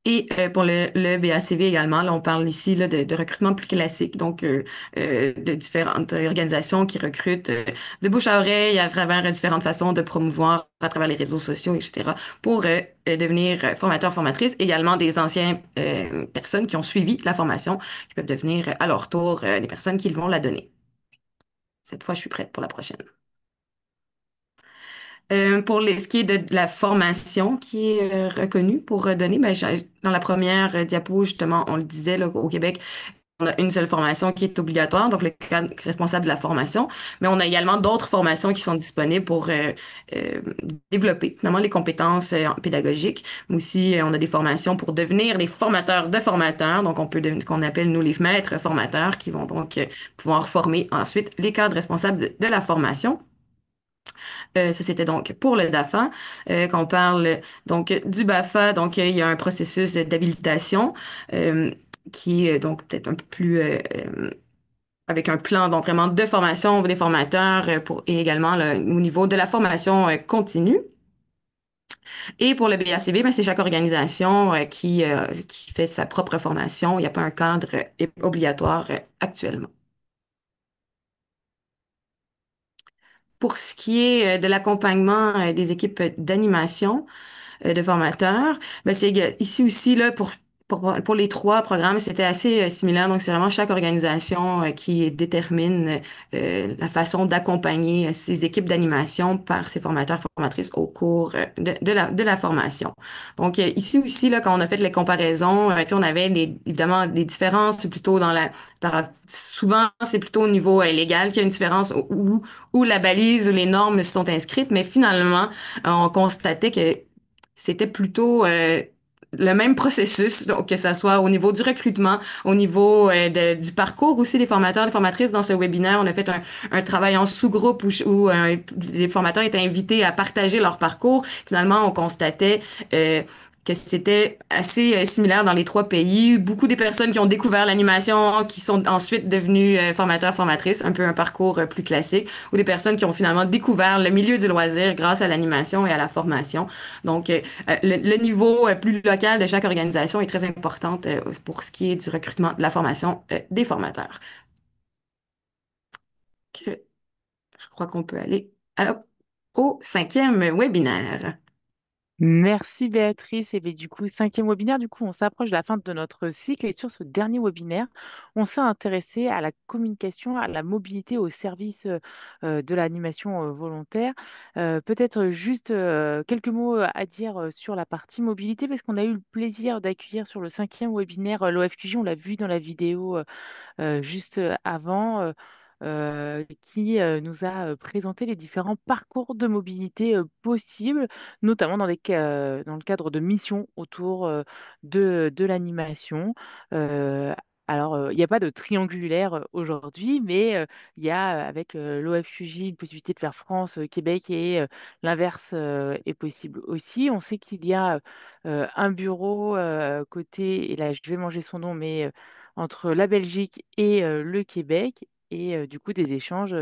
Et pour le BACV également, là, on parle ici là, de recrutement plus classique, donc de différentes organisations qui recrutent de bouche à oreille à travers différentes façons de promouvoir à travers les réseaux sociaux, etc., pour devenir formateur, formatrice. Également des anciennes personnes qui ont suivi la formation, qui peuvent devenir à leur tour les personnes qui vont la donner. Cette fois, je suis prête pour la prochaine. Pour ce qui est de la formation qui est reconnue pour donner, ben, dans la première diapo, justement, on le disait, là, au Québec, on a une seule formation qui est obligatoire, donc le cadre responsable de la formation, mais on a également d'autres formations qui sont disponibles pour développer finalement les compétences pédagogiques, mais aussi on a des formations pour devenir des formateurs de formateurs, donc on peut devenir qu'on appelle nous les maîtres formateurs qui vont donc pouvoir former ensuite les cadres responsables de la formation. Ça, c'était donc pour le DAFA. Quand on parle donc du BAFA, donc il y a un processus d'habilitation qui est donc peut-être un peu plus avec un plan donc vraiment de formation des formateurs et également au niveau de la formation continue. Et pour le BACV, ben, c'est chaque organisation qui fait sa propre formation. Il n'y a pas un cadre obligatoire actuellement. Pour ce qui est de l'accompagnement des équipes d'animation de formateurs, ben c'est ici aussi là pour les trois programmes, c'était assez similaire. Donc c'est vraiment chaque organisation qui détermine la façon d'accompagner ses équipes d'animation par ses formateurs formatrices au cours de la formation. Donc ici aussi là quand on a fait les comparaisons, tu sais, on avait évidemment des différences plutôt souvent c'est plutôt au niveau légal qu'il y a une différence où la balise ou les normes sont inscrites, mais finalement on constatait que c'était plutôt le même processus, donc que ça soit au niveau du recrutement, au niveau du parcours aussi des formateurs, des formatrices. Dans ce webinaire, on a fait un travail en sous-groupe où les formateurs étaient invités à partager leur parcours. Finalement, on constatait que c'était assez similaire dans les trois pays. Beaucoup des personnes qui ont découvert l'animation, qui sont ensuite devenues formateurs, formatrices, un peu un parcours plus classique, ou des personnes qui ont finalement découvert le milieu du loisir grâce à l'animation et à la formation. Donc, le niveau plus local de chaque organisation est très important pour ce qui est du recrutement, de la formation des formateurs. Que, je crois qu'on peut aller au cinquième webinaire. Merci Béatrice. Et bien, du coup, cinquième webinaire, du coup, on s'approche de la fin de notre cycle et sur ce dernier webinaire, on s'est intéressé à la communication, à la mobilité au service de l'animation volontaire. Peut-être juste quelques mots à dire sur la partie mobilité parce qu'on a eu le plaisir d'accueillir sur le cinquième webinaire l'OFQJ, on l'a vu dans la vidéo juste avant, qui nous a présenté les différents parcours de mobilité possibles, notamment dans le cadre de missions autour de l'animation. Euh, alors, il n'y a pas de triangulaire aujourd'hui, mais il y a avec l'OFQJ une possibilité de faire France, Québec et l'inverse est possible aussi. On sait qu'il y a un bureau côté, et là je vais manger son nom, mais entre la Belgique et le Québec, et du coup des échanges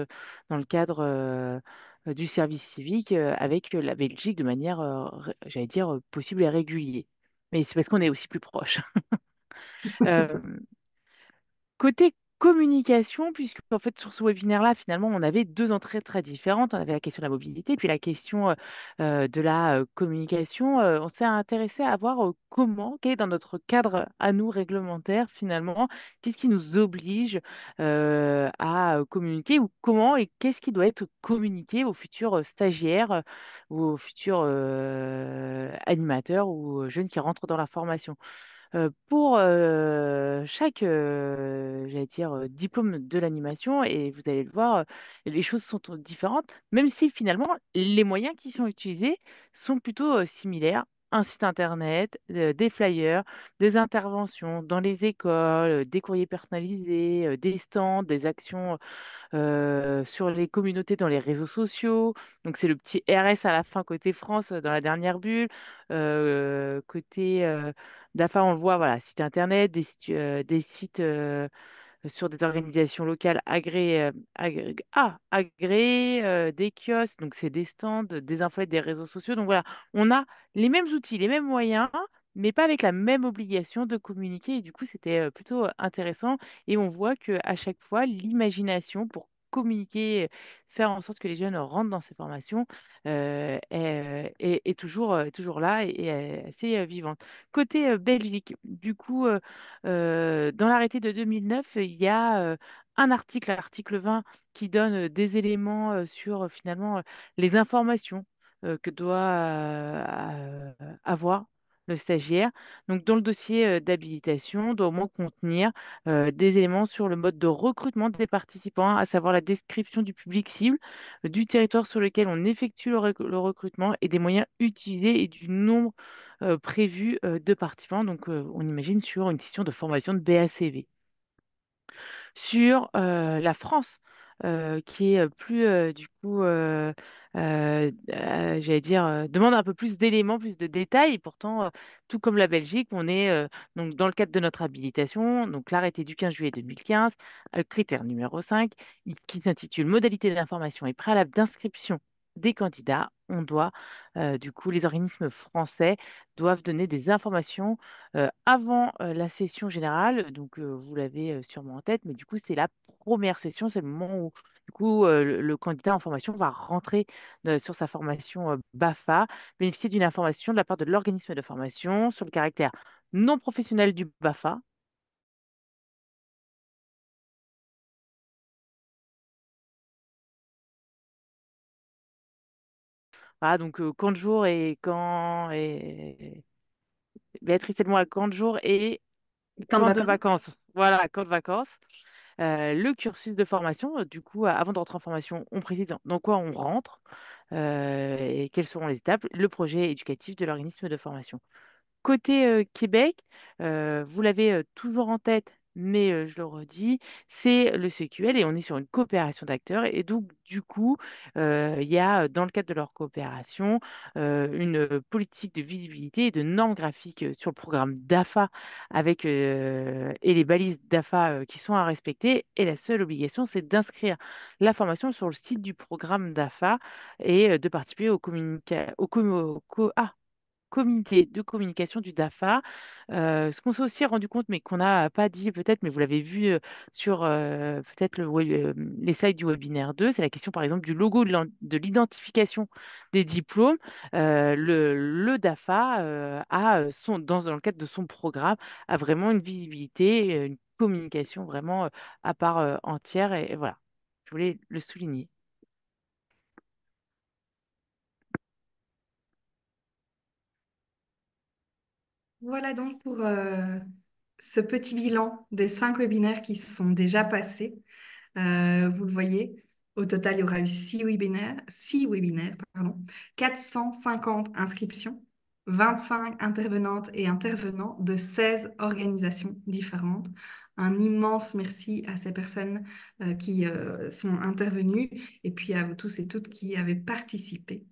dans le cadre du service civique avec la Belgique de manière, j'allais dire, possible et régulier. Mais c'est parce qu'on est aussi plus proche. Euh, Côté communication, puisque en fait sur ce webinaire-là, finalement, on avait deux entrées très différentes. On avait la question de la mobilité, puis la question de la communication. On s'est intéressé à voir quel est dans notre cadre à nous réglementaire, finalement, qu'est-ce qui nous oblige à communiquer ou comment et qu'est-ce qui doit être communiqué aux futurs stagiaires ou aux futurs animateurs ou jeunes qui rentrent dans la formation. Pour chaque, j'allais dire, diplôme de l'animation, et vous allez le voir, les choses sont différentes, même si finalement les moyens qui sont utilisés sont plutôt similaires. Un site internet, des flyers, des interventions dans les écoles, des courriers personnalisés, des stands, des actions sur les communautés dans les réseaux sociaux. Donc, c'est le petit RS à la fin côté France dans la dernière bulle. Côté DAFA, on le voit, voilà, site internet, des sites sur des organisations locales agréées, agréées, des kiosques, donc c'est des stands, des infolettes, des réseaux sociaux. Donc voilà, on a les mêmes outils, les mêmes moyens, mais pas avec la même obligation de communiquer. Et du coup, c'était plutôt intéressant. Et on voit qu'à chaque fois, l'imagination pour communiquer, faire en sorte que les jeunes rentrent dans ces formations est toujours là et est assez vivante. Côté Belgique, du coup, dans l'arrêté de 2009, il y a un article, l'article 20, qui donne des éléments sur finalement les informations que doit avoir le stagiaire. Donc, dans le dossier d'habilitation, on doit au moins contenir des éléments sur le mode de recrutement des participants, à savoir la description du public cible, du territoire sur lequel on effectue le recrutement et des moyens utilisés et du nombre prévu de participants. Donc, on imagine sur une session de formation de BACV. Sur la France, qui est plus, du coup, j'allais dire, demande un peu plus d'éléments, plus de détails. Et pourtant, tout comme la Belgique, on est donc dans le cadre de notre habilitation, donc l'arrêté du 15 juillet 2015, critère numéro 5, qui s'intitule Modalité d'information et préalable d'inscription des candidats. On doit, du coup, les organismes français doivent donner des informations avant la session générale. Donc, vous l'avez sûrement en tête, mais du coup, c'est la première session, c'est le moment où du coup, le candidat en formation va rentrer sur sa formation BAFA, bénéficier d'une information de la part de l'organisme de formation sur le caractère non professionnel du BAFA. Voilà, donc camp de jour et camp et Béatrice et moi, camp de jour et Camp de camp de vacances. vacances. Voilà, camp de vacances. Le cursus de formation, du coup, avant de rentrer en formation, on précise dans quoi on rentre et quelles seront les étapes, le projet éducatif de l'organisme de formation. Côté Québec, vous l'avez toujours en tête, mais je le redis, c'est le CQL et on est sur une coopération d'acteurs. Et donc, du coup, il y a, dans le cadre de leur coopération, une politique de visibilité et de normes graphiques sur le programme DAFA et les balises DAFA qui sont à respecter. Et la seule obligation, c'est d'inscrire la formation sur le site du programme DAFA et de participer au comité de communication du DAFA. Ce qu'on s'est aussi rendu compte, mais qu'on n'a pas dit peut-être, mais vous l'avez vu sur peut-être les slides du webinaire 2, c'est la question par exemple du logo de l'identification des diplômes. Le DAFA dans le cadre de son programme, a vraiment une visibilité, une communication vraiment à part entière. Et voilà, je voulais le souligner. Voilà donc pour ce petit bilan des 5 webinaires qui se sont déjà passés. Vous le voyez, au total, il y aura eu 6 webinaires, pardon, 450 inscriptions, 25 intervenantes et intervenants de 16 organisations différentes. Un immense merci à ces personnes qui sont intervenues et puis à vous tous et toutes qui avez participé.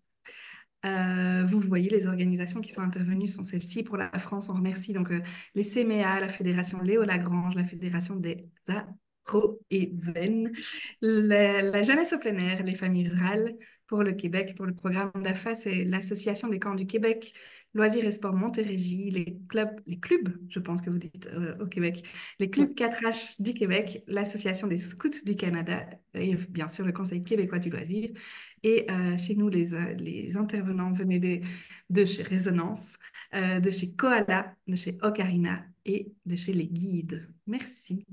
Vous voyez, les organisations qui sont intervenues sont celles-ci. Pour la France, on remercie donc les CMEA, la Fédération Léo Lagrange, la Fédération des Arro et Vennes, la jeunesse au plein air, les familles rurales. Pour le Québec, pour le programme d'AFA, c'est l'Association des camps du Québec, Loisirs et Sports Montérégie, les clubs, je pense que vous dites au Québec, les clubs 4H du Québec, l'Association des scouts du Canada et bien sûr le Conseil québécois du loisir. Et chez nous, les intervenants venaient de chez Résonance, de chez Koala, de chez Ocarina et de chez les guides. Merci.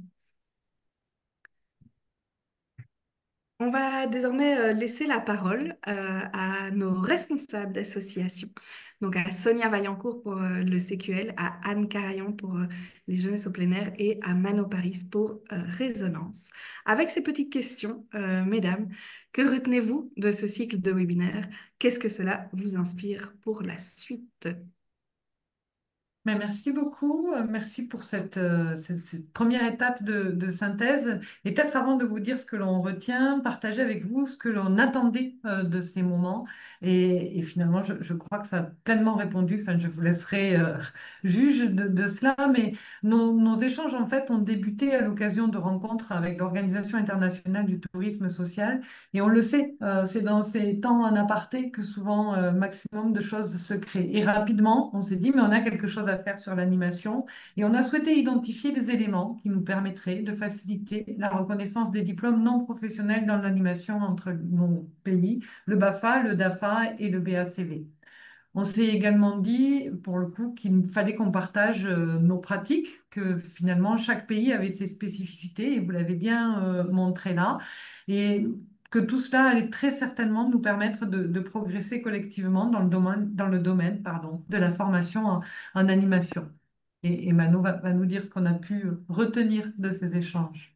On va désormais laisser la parole à nos responsables d'association. Donc à Sonia Vaillancourt pour le CQL, à Anne Carayon pour les jeunesses au plein air et à Mano Paris pour Résonance. Avec ces petites questions, mesdames, que retenez-vous de ce cycle de webinaires? Qu'est-ce que cela vous inspire pour la suite? Mais merci beaucoup, merci pour cette première étape de synthèse. Et peut-être avant de vous dire ce que l'on retient, partager avec vous ce que l'on attendait de ces moments. Et finalement, je crois que ça a pleinement répondu. Enfin, je vous laisserai juge de cela. Mais nos échanges, en fait, ont débuté à l'occasion de rencontres avec l'Organisation internationale du tourisme social. Et on le sait, c'est dans ces temps en aparté que souvent, maximum de choses se créent. Et rapidement, on s'est dit, mais on a quelque chose à faire sur l'animation. Et on a souhaité identifier des éléments qui nous permettraient de faciliter la reconnaissance des diplômes non professionnels dans l'animation entre nos pays, le BAFA, le DAFA et le BACV. On s'est également dit, pour le coup, qu'il fallait qu'on partage nos pratiques, que finalement chaque pays avait ses spécificités, et vous l'avez bien montré là, et que tout cela allait très certainement nous permettre de progresser collectivement dans le domaine, pardon, de la formation en animation. Et Mano va nous dire ce qu'on a pu retenir de ces échanges.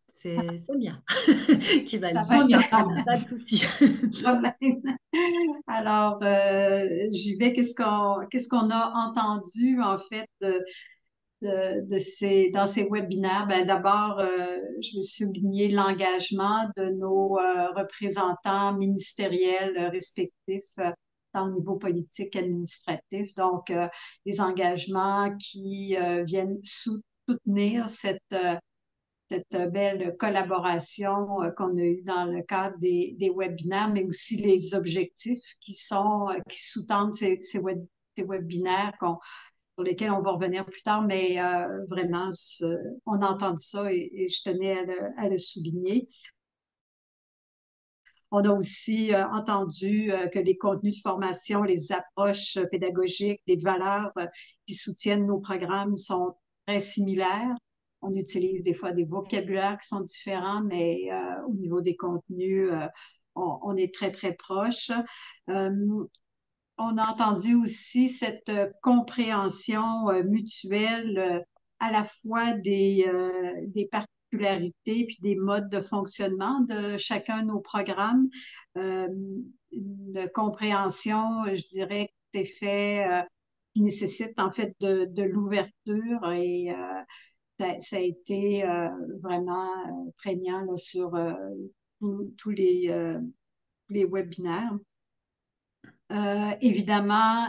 C'est Sonia qui va Ça le va être dire. pardon. Pas de souci. Problème. Alors, j'y vais. Qu'est-ce qu'on a entendu, en fait, dans ces webinaires? Ben, d'abord, je veux souligner l'engagement de nos représentants ministériels respectifs dans le niveau politique administratif. Donc, des engagements qui viennent soutenir cette belle collaboration qu'on a eue dans le cadre des webinaires, mais aussi les objectifs qui sous-tendent ces webinaires sur lesquels on va revenir plus tard, mais vraiment, on a entendu ça et je tenais à le souligner. On a aussi entendu que les contenus de formation, les approches pédagogiques, les valeurs qui soutiennent nos programmes sont très similaires. On utilise des fois des vocabulaires qui sont différents, mais au niveau des contenus, on est très, très proches. On a entendu aussi cette compréhension mutuelle à la fois des particularités puis des modes de fonctionnement de chacun de nos programmes. Une compréhension, je dirais, qui s'est fait, qui nécessite en fait de l'ouverture et ça a été vraiment prégnant là, sur tous les webinaires. Évidemment,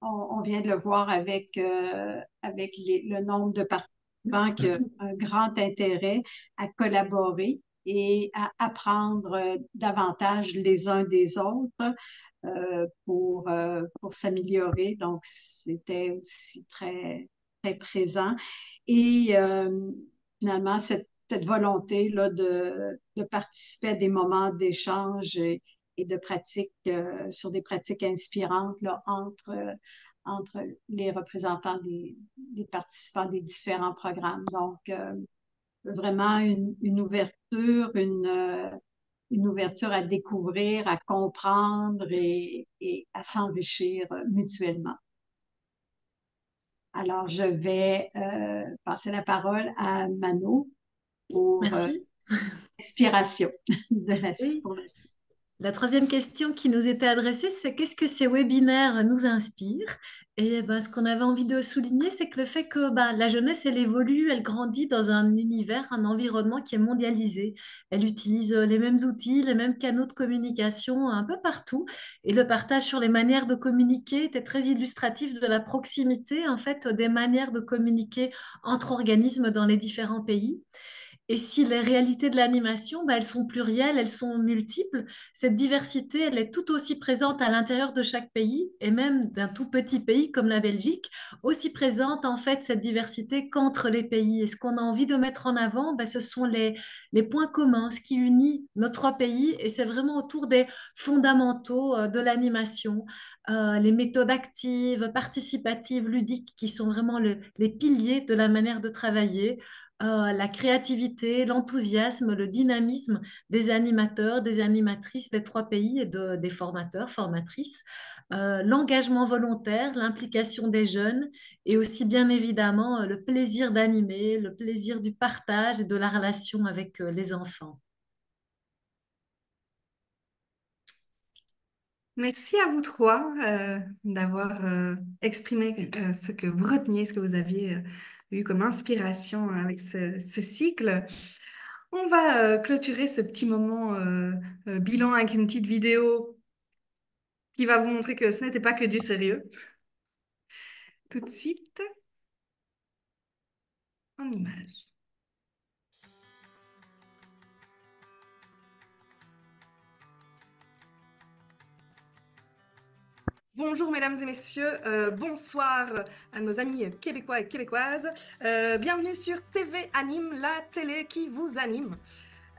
on vient de le voir avec le nombre de participants qui a un grand intérêt à collaborer et à apprendre davantage les uns des autres pour s'améliorer. Donc, c'était aussi très, très présent. Et finalement, cette volonté là, de participer à des moments d'échange et de pratique sur des pratiques inspirantes là, entre les représentants des participants des différents programmes. Donc, vraiment une ouverture, une ouverture à découvrir, à comprendre et à s'enrichir mutuellement. Alors, je vais passer la parole à Mano pour Merci. l'inspiration Oui. pour la suite. La troisième question qui nous était adressée, c'est qu'est-ce que ces webinaires nous inspirent? Et ben, ce qu'on avait envie de souligner, c'est que le fait que la jeunesse, elle évolue, elle grandit dans un univers, un environnement qui est mondialisé. Elle utilise les mêmes outils, les mêmes canaux de communication un peu partout. Et le partage sur les manières de communiquer était très illustratif de la proximité, en fait, des manières de communiquer entre organismes dans les différents pays. Et si les réalités de l'animation, elles sont plurielles, elles sont multiples, cette diversité, elle est tout aussi présente à l'intérieur de chaque pays, et même d'un tout petit pays comme la Belgique, aussi présente en fait cette diversité qu'entre les pays. Et ce qu'on a envie de mettre en avant, ce sont les points communs, ce qui unit nos trois pays, et c'est vraiment autour des fondamentaux de l'animation, les méthodes actives, participatives, ludiques, qui sont vraiment les piliers de la manière de travailler, la créativité, l'enthousiasme, le dynamisme des animateurs, des animatrices des trois pays et des formateurs, formatrices, l'engagement volontaire, l'implication des jeunes et aussi bien évidemment le plaisir d'animer, le plaisir du partage et de la relation avec les enfants. Merci à vous trois d'avoir exprimé ce que vous reteniez, ce que vous aviez eu comme inspiration avec ce cycle. On va clôturer ce petit moment bilan avec une petite vidéo qui va vous montrer que ce n'était pas que du sérieux. Tout de suite, en image. Bonjour mesdames et messieurs, bonsoir à nos amis québécois et québécoises. Bienvenue sur TV Anime, la télé qui vous anime.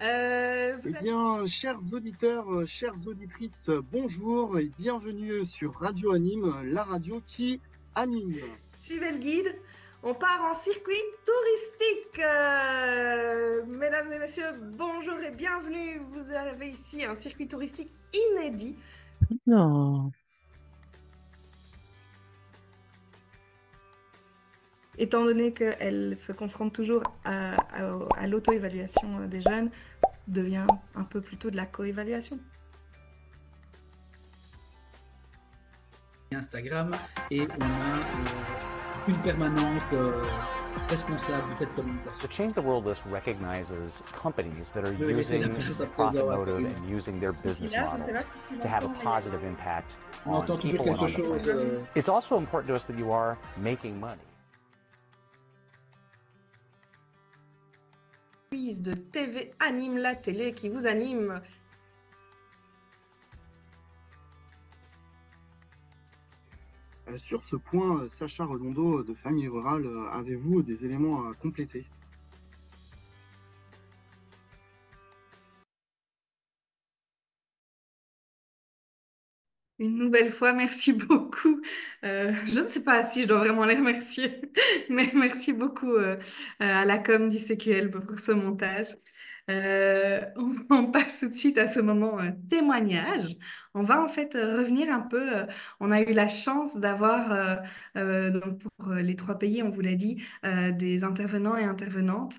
Eh bien, chers auditeurs, chères auditrices, bonjour et bienvenue sur Radio Anime, la radio qui anime. Suivez le guide, on part en circuit touristique. Mesdames et messieurs, bonjour et bienvenue. Vous avez ici un circuit touristique inédit. Non. Étant donné qu'elle se confronte toujours à l'auto-évaluation des jeunes, devient un peu plutôt de la co-évaluation. Instagram et on a une permanente responsable de cette communication. The Change the World list recognizes companies that are using the profit motive and using their business models to have a positive impact on people and on the planet. It's also important to us that you are making money. De TV Anime, la télé qui vous anime. Sur ce point, Sacha Redondo de Famille Rurale, avez-vous des éléments à compléter? Une nouvelle fois, merci beaucoup. Je ne sais pas si je dois vraiment les remercier, mais merci beaucoup à la com du CQL pour ce montage. On passe tout de suite à ce moment témoignage. On va en fait revenir un peu. On a eu la chance d'avoir, donc pour les trois pays, on vous l'a dit, des intervenants et intervenantes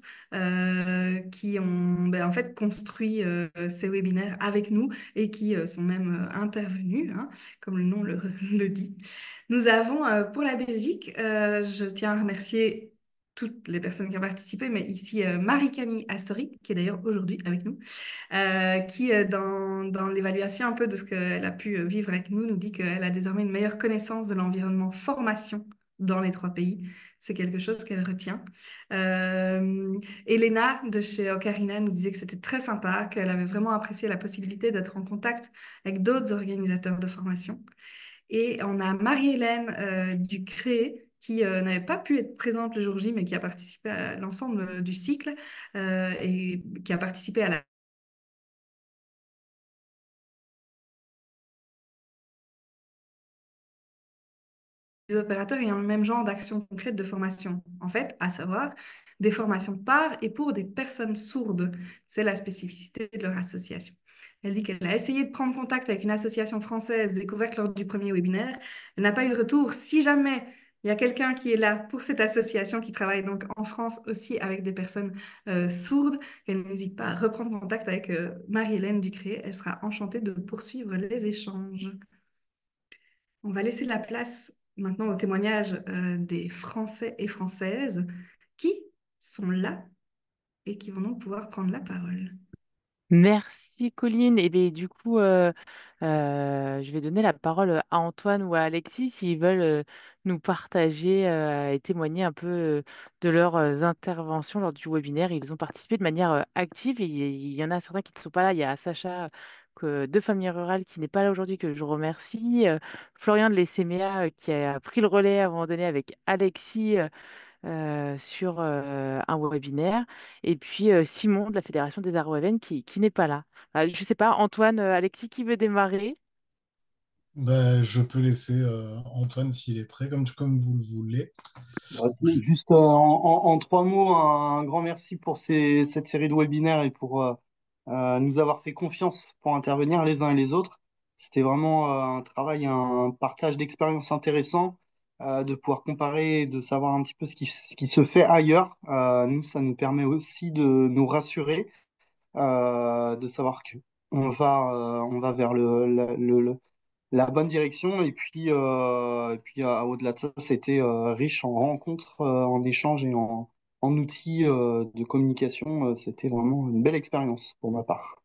qui ont en fait construit ces webinaires avec nous et qui sont même intervenus, hein, comme le nom le dit. Nous avons pour la Belgique, je tiens à remercier toutes les personnes qui ont participé, mais ici Marie-Camille Astori, qui est d'ailleurs aujourd'hui avec nous, qui dans l'évaluation un peu de ce qu'elle a pu vivre avec nous, nous dit qu'elle a désormais une meilleure connaissance de l'environnement formation dans les trois pays. C'est quelque chose qu'elle retient. Elena de chez Ocarina nous disait que c'était très sympa, qu'elle avait vraiment apprécié la possibilité d'être en contact avec d'autres organisateurs de formation. Et on a Marie-Hélène du CRÉÉ qui n'avait pas pu être présente le jour J, mais qui a participé à l'ensemble du cycle et qui a participé à la des opérateurs ayant le même genre d'action concrète de formation, en fait, à savoir des formations par et pour des personnes sourdes. C'est la spécificité de leur association. Elle dit qu'elle a essayé de prendre contact avec une association française découverte lors du premier webinaire. Elle n'a pas eu de retour. Si jamais il y a quelqu'un qui est là pour cette association qui travaille donc en France aussi avec des personnes sourdes, elle n'hésite pas à reprendre contact avec Marie-Hélène Ducré. Elle sera enchantée de poursuivre les échanges. On va laisser la place maintenant au témoignage des Français et Françaises qui sont là et qui vont donc pouvoir prendre la parole. Merci Colline. Et bien, du coup, je vais donner la parole à Antoine ou à Alexis s'ils veulent nous partager et témoigner un peu de leurs interventions lors du webinaire. Ils ont participé de manière active et il y en a certains qui ne sont pas là. Il y a Sacha de Famille Rurale qui n'est pas là aujourd'hui, que je remercie. Florian de l'ECMEA qui a pris le relais à un moment donné avec Alexis sur un webinaire. Et puis Simon de la Fédération des Arts OEVN qui n'est pas là. Je ne sais pas, Antoine, Alexis, qui veut démarrer? Bah, je peux laisser Antoine s'il est prêt, comme vous le voulez. Juste en trois mots, un grand merci pour cette série de webinaires et pour nous avoir fait confiance pour intervenir les uns et les autres. C'était vraiment un travail, un partage d'expériences intéressant, de pouvoir comparer, de savoir un petit peu ce qui se fait ailleurs. Nous, ça nous permet aussi de nous rassurer, de savoir que on va vers la bonne direction. Au-delà de ça, c'était riche en rencontres, en échanges et en outils de communication. C'était vraiment une belle expérience pour ma part.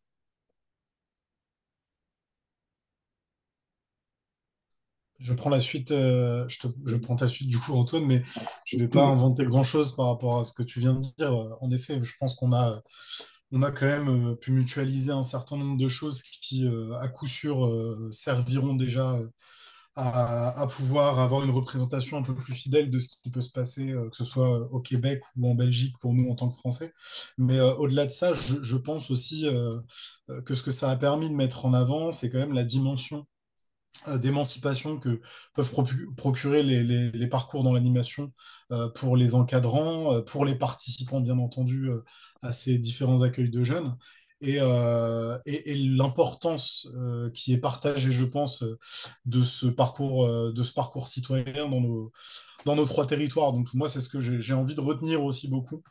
Je prends la suite, je prends ta suite du coup, Antoine, mais je ne vais pas inventer grand-chose par rapport à ce que tu viens de dire. En effet, je pense on a quand même pu mutualiser un certain nombre de choses qui, à coup sûr, serviront déjà à pouvoir avoir une représentation un peu plus fidèle de ce qui peut se passer, que ce soit au Québec ou en Belgique pour nous en tant que Français. Mais au-delà de ça, je pense aussi que ce que ça a permis de mettre en avant, c'est quand même la dimension d'émancipation que peuvent procurer les parcours dans l'animation pour les encadrants, pour les participants, bien entendu, à ces différents accueils de jeunes. Et l'importance qui est partagée, je pense, de ce parcours citoyen dans nos trois territoires. Donc moi, c'est ce que j'ai envie de retenir aussi beaucoup.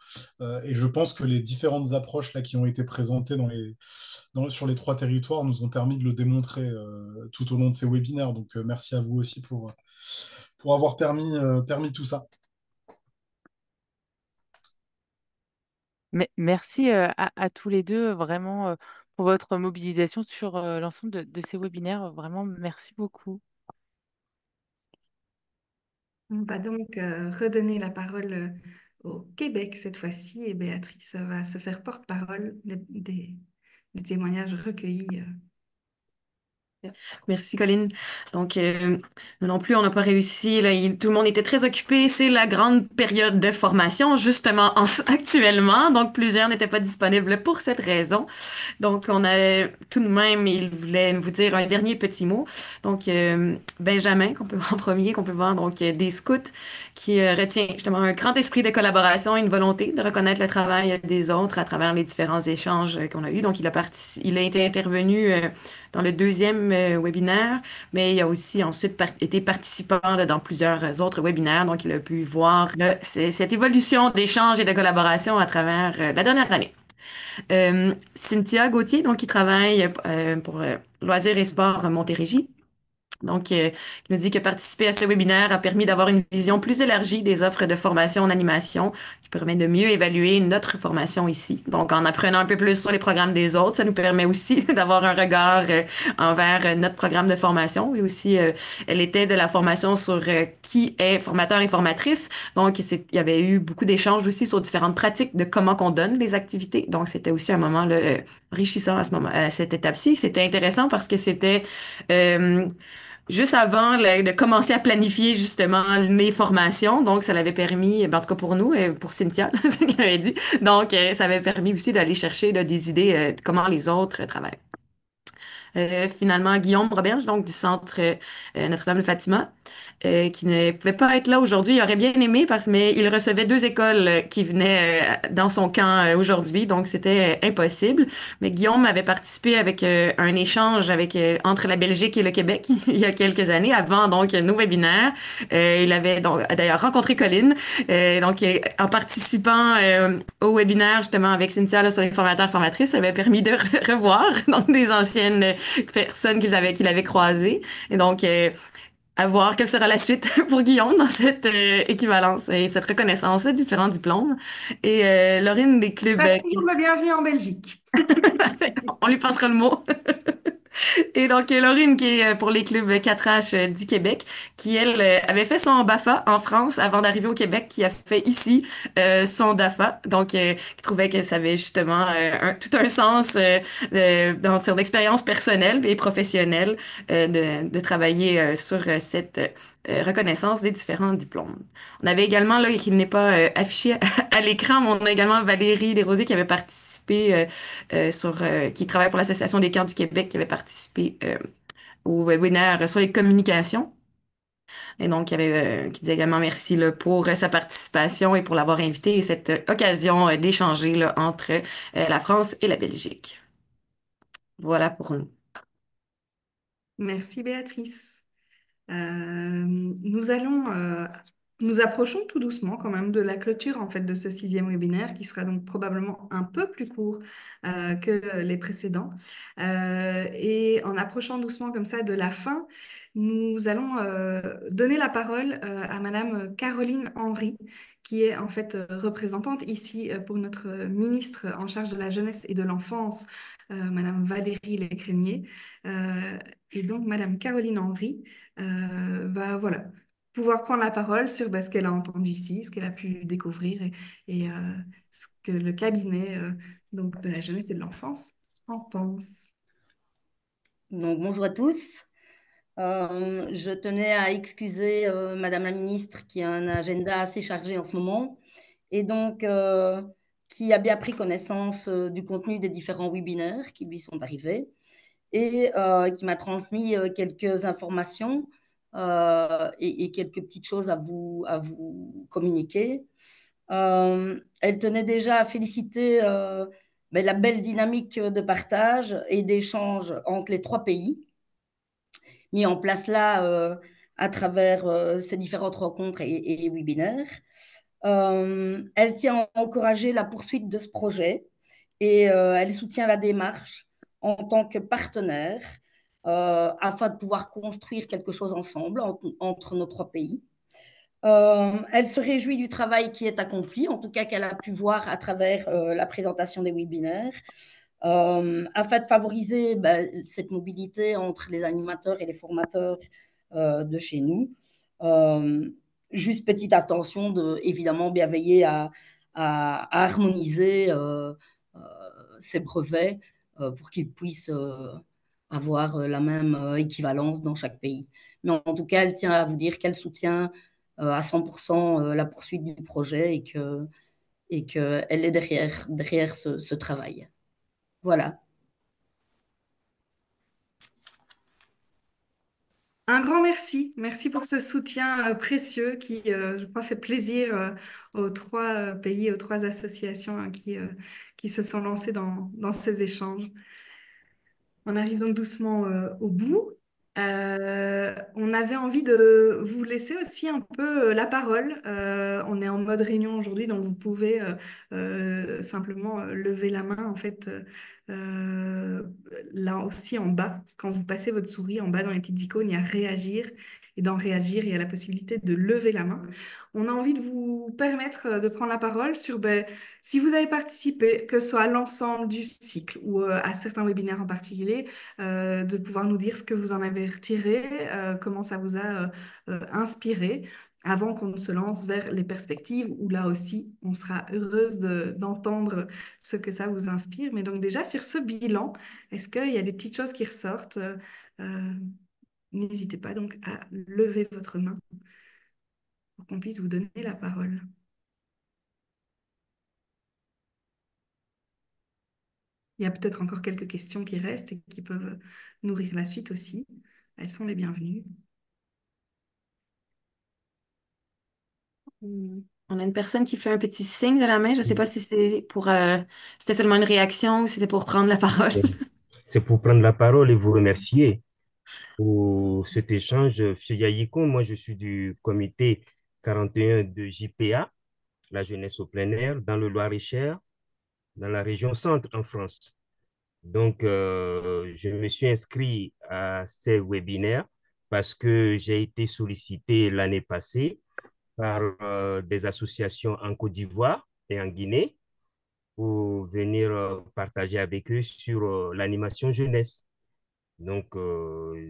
Et je pense que les différentes approches là, qui ont été présentées sur les trois territoires nous ont permis de le démontrer tout au long de ces webinaires. Donc merci à vous aussi pour avoir permis tout ça. Merci à tous les deux, vraiment, pour votre mobilisation sur l'ensemble de ces webinaires. Vraiment, merci beaucoup. On va donc redonner la parole au Québec cette fois-ci et Béatrice va se faire porte-parole des témoignages recueillis. Merci, Colline. Donc, nous non plus, on n'a pas réussi. Là, tout le monde était très occupé. C'est la grande période de formation, justement, actuellement. Donc, plusieurs n'étaient pas disponibles pour cette raison. Donc, on a tout de même, il voulait vous dire un dernier petit mot. Donc, Benjamin, qu'on peut voir en premier, qu'on peut voir, donc, des scouts, qui retient justement un grand esprit de collaboration, une volonté de reconnaître le travail des autres à travers les différents échanges qu'on a eus. Donc, il a été intervenu dans le deuxième webinaire, mais il a aussi ensuite été participant là, dans plusieurs autres webinaires. Donc, il a pu voir cette évolution d'échange et de collaboration à travers la dernière année. Cynthia Gauthier, donc, qui travaille pour Loisirs et Sports Montérégie. Donc, qui nous dit que participer à ce webinaire a permis d'avoir une vision plus élargie des offres de formation en animation, qui permet de mieux évaluer notre formation ici. Donc, en apprenant un peu plus sur les programmes des autres, ça nous permet aussi d'avoir un regard envers notre programme de formation. Et aussi, elle était de la formation sur qui est formateur et formatrice. Donc, il y avait eu beaucoup d'échanges aussi sur différentes pratiques de comment qu'on donne les activités. Donc, c'était aussi un moment là, enrichissant à cette étape-ci. C'était intéressant parce que c'était juste avant de commencer à planifier justement mes formations. Donc, ça l'avait permis, ben, en tout cas pour nous et pour Cynthia, c'est ce qu'elle avait dit. Donc, ça avait permis aussi d'aller chercher là, des idées de comment les autres travaillent. Finalement, Guillaume Roberge, donc du Centre Notre-Dame de Fatima, qui ne pouvait pas être là aujourd'hui. Il aurait bien aimé, mais il recevait 2 écoles qui venaient dans son camp aujourd'hui, donc c'était impossible. Mais Guillaume avait participé avec un échange entre la Belgique et le Québec il y a quelques années, avant donc nos webinaires. Il avait donc d'ailleurs rencontré Colline, donc en participant au webinaire justement avec Cynthia là, sur les formateurs formatrices, ça avait permis de revoir donc des anciennes personnes qu'il avait croisées. Et donc, à voir quelle sera la suite pour Guillaume dans cette équivalence et cette reconnaissance des différents diplômes. Et Laurine des clubs... Toujours le bienvenu en Belgique. On lui passera le mot. Et donc, Laurine, qui est pour les clubs 4H du Québec, qui, elle, avait fait son BAFA en France avant d'arriver au Québec, qui a fait ici son DAFA. Donc, qui trouvait que ça avait justement tout un sens dans son expérience personnelle et professionnelle de travailler sur cette reconnaissance des différents diplômes. On avait également, là, qui n'est pas affiché à l'écran, mais on a également Valérie Desrosiers qui avait participé qui travaille pour l'Association des camps du Québec, qui avait participé au webinaire sur les communications. Et donc, qui disait également merci là, pour sa participation et pour l'avoir invité et cette occasion d'échanger là, entre la France et la Belgique. Voilà pour nous. Merci Béatrice. Nous approchons tout doucement quand même de la clôture en fait de ce 6e webinaire qui sera donc probablement un peu plus court que les précédents. Et en approchant doucement comme ça de la fin, nous allons donner la parole à Madame Caroline Henry, qui est en fait représentante ici pour notre ministre en charge de la jeunesse et de l'enfance, Madame Valérie Lécrénier. Et donc, Madame Caroline Henry va voilà, pouvoir prendre la parole sur ce qu'elle a entendu ici, ce qu'elle a pu découvrir et ce que le cabinet donc, de la jeunesse et de l'enfance en pense. Donc, bonjour à tous. Je tenais à excuser Madame la ministre qui a un agenda assez chargé en ce moment et donc qui a bien pris connaissance du contenu des différents webinaires qui lui sont arrivés et qui m'a transmis quelques informations et quelques petites choses à vous communiquer. Elle tenait déjà à féliciter la belle dynamique de partage et d'échange entre les 3 pays mis en place là à travers ces différentes rencontres et webinaires. Elle tient à encourager la poursuite de ce projet et elle soutient la démarche en tant que partenaire afin de pouvoir construire quelque chose ensemble entre nos 3 pays. Elle se réjouit du travail qui est accompli, en tout cas qu'elle a pu voir à travers la présentation des webinaires, afin de favoriser cette mobilité entre les animateurs et les formateurs de chez nous. Juste petite attention de, évidemment, bien veiller à harmoniser ces brevets pour qu'ils puissent avoir la même équivalence dans chaque pays. Mais en tout cas, elle tient à vous dire qu'elle soutient à 100% la poursuite du projet et qu'elle est derrière ce travail. Voilà. Un grand merci. Merci pour ce soutien précieux qui, je crois, fait plaisir aux 3 pays, aux 3 associations hein, qui se sont lancées dans ces échanges. On arrive donc doucement au bout. On avait envie de vous laisser aussi un peu la parole. On est en mode réunion aujourd'hui, donc vous pouvez simplement lever la main en fait Euh, Là aussi en bas, quand vous passez votre souris en bas dans les petites icônes, il y a réagir. Et dans réagir, il y a la possibilité de lever la main. On a envie de vous permettre de prendre la parole sur si vous avez participé, que ce soit à l'ensemble du cycle ou à certains webinaires en particulier, de pouvoir nous dire ce que vous en avez retiré, comment ça vous a inspiré avant qu'on ne se lance vers les perspectives, où là aussi, on sera heureuse d'entendre ce que ça vous inspire. Mais donc déjà, sur ce bilan, est-ce qu'il y a des petites choses qui ressortent? Euh, N'hésitez pas donc à lever votre main pour qu'on puisse vous donner la parole. Il y a peut-être encore quelques questions qui restent et qui peuvent nourrir la suite aussi. Elles sont les bienvenues. On a une personne qui fait un petit signe de la main. Je ne sais pas si c'est c'était seulement une réaction ou si c'était pour prendre la parole. C'est pour prendre la parole et vous remercier pour cet échange. Fia Yikon, moi je suis du comité 41 de JPA, la jeunesse au plein air, dans le Loir-et-Cher, dans la région centre en France. Donc, je me suis inscrit à ces webinaires parce que j'ai été sollicité l'année passée par des associations en Côte d'Ivoire et en Guinée pour venir partager avec eux sur l'animation jeunesse. Donc,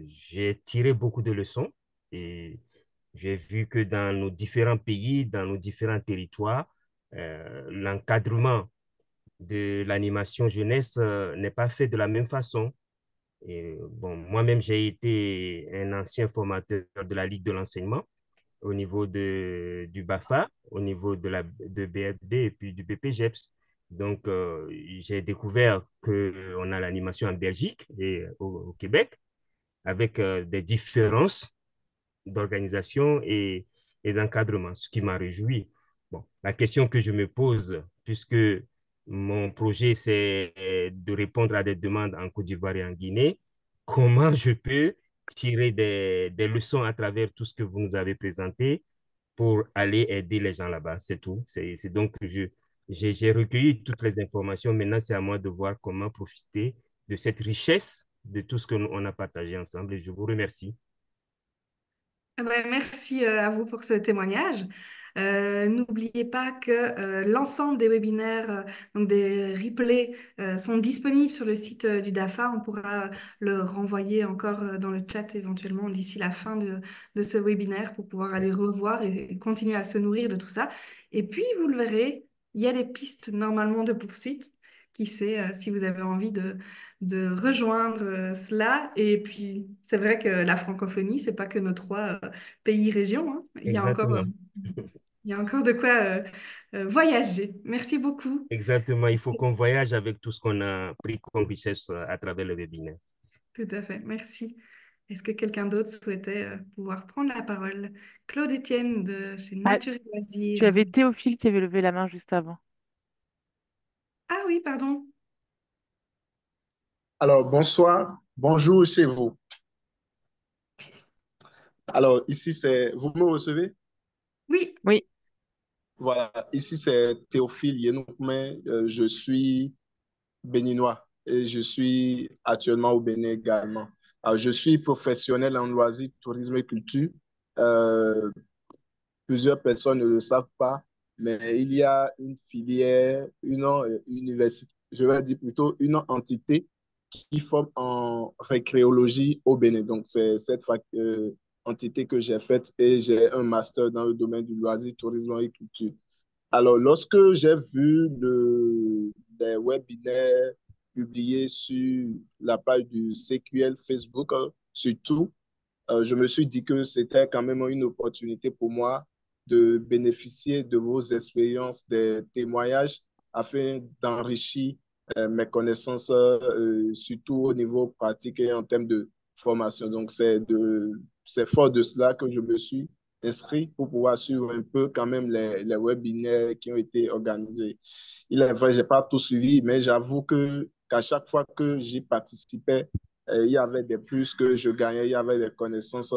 j'ai tiré beaucoup de leçons et j'ai vu que dans nos différents pays, dans nos différents territoires, l'encadrement de l'animation jeunesse n'est pas fait de la même façon. Et, bon, moi-même, j'ai été un ancien formateur de la Ligue de l'enseignement au niveau du BAFA, au niveau de BFB et puis du BPGEPS. Donc, j'ai découvert qu'on a l'animation en Belgique et au Québec avec des différences d'organisation et d'encadrement, ce qui m'a réjoui. Bon, la question que je me pose, puisque mon projet, c'est de répondre à des demandes en Côte d'Ivoire et en Guinée, comment je peux tirer des leçons à travers tout ce que vous nous avez présenté pour aller aider les gens là-bas, c'est tout. C'est donc que j'ai recueilli toutes les informations. Maintenant, c'est à moi de voir comment profiter de cette richesse de tout ce qu'on a partagé ensemble et je vous remercie. Ah ben, merci à vous pour ce témoignage. N'oubliez pas que l'ensemble des webinaires, donc des replays, sont disponibles sur le site du DAFA. On pourra le renvoyer encore dans le chat éventuellement d'ici la fin de ce webinaire pour pouvoir aller revoir et continuer à se nourrir de tout ça. Et puis, vous le verrez, il y a des pistes normalement de poursuite. Qui sait si vous avez envie de rejoindre cela. Et puis, c'est vrai que la francophonie, c'est pas que nos trois pays-régions, hein. Exactement. Il y a encore de quoi voyager. Merci beaucoup. Exactement. Il faut qu'on voyage avec tout ce qu'on a pris comme richesse à travers le webinaire. Tout à fait. Merci. Est-ce que quelqu'un d'autre souhaitait pouvoir prendre la parole? Claude Étienne de chez Ah, Nature et tu Loisirs. avais Théophile qui avait levé la main juste avant. Ah oui, pardon. Alors, bonsoir, bonjour chez vous. Alors, ici, c'est... Vous me recevez? Oui. Oui. Voilà, ici, c'est Théophile Yenoukme. Je suis béninois et je suis actuellement au Bénin également. Alors, je suis professionnel en loisirs, tourisme et culture. Euh, Plusieurs personnes ne le savent pas, mais il y a une filière, une université, je vais dire plutôt une entité qui forme en récréologie au Bénin. Donc, c'est cette entité que j'ai faite et j'ai un master dans le domaine du loisir, tourisme et culture. Alors, lorsque j'ai vu les webinaires publiés sur la page du CQL Facebook, surtout, je me suis dit que c'était quand même une opportunité pour moi de bénéficier de vos expériences, des témoignages, afin d'enrichir mes connaissances, surtout au niveau pratique et en termes de formation. Donc, c'est fort de cela que je me suis inscrit pour pouvoir suivre un peu quand même les webinaires qui ont été organisés. Il est vrai, je n'ai pas tout suivi, mais j'avoue qu'à chaque fois que j'y participais, il y avait des plus que je gagnais, il y avait des connaissances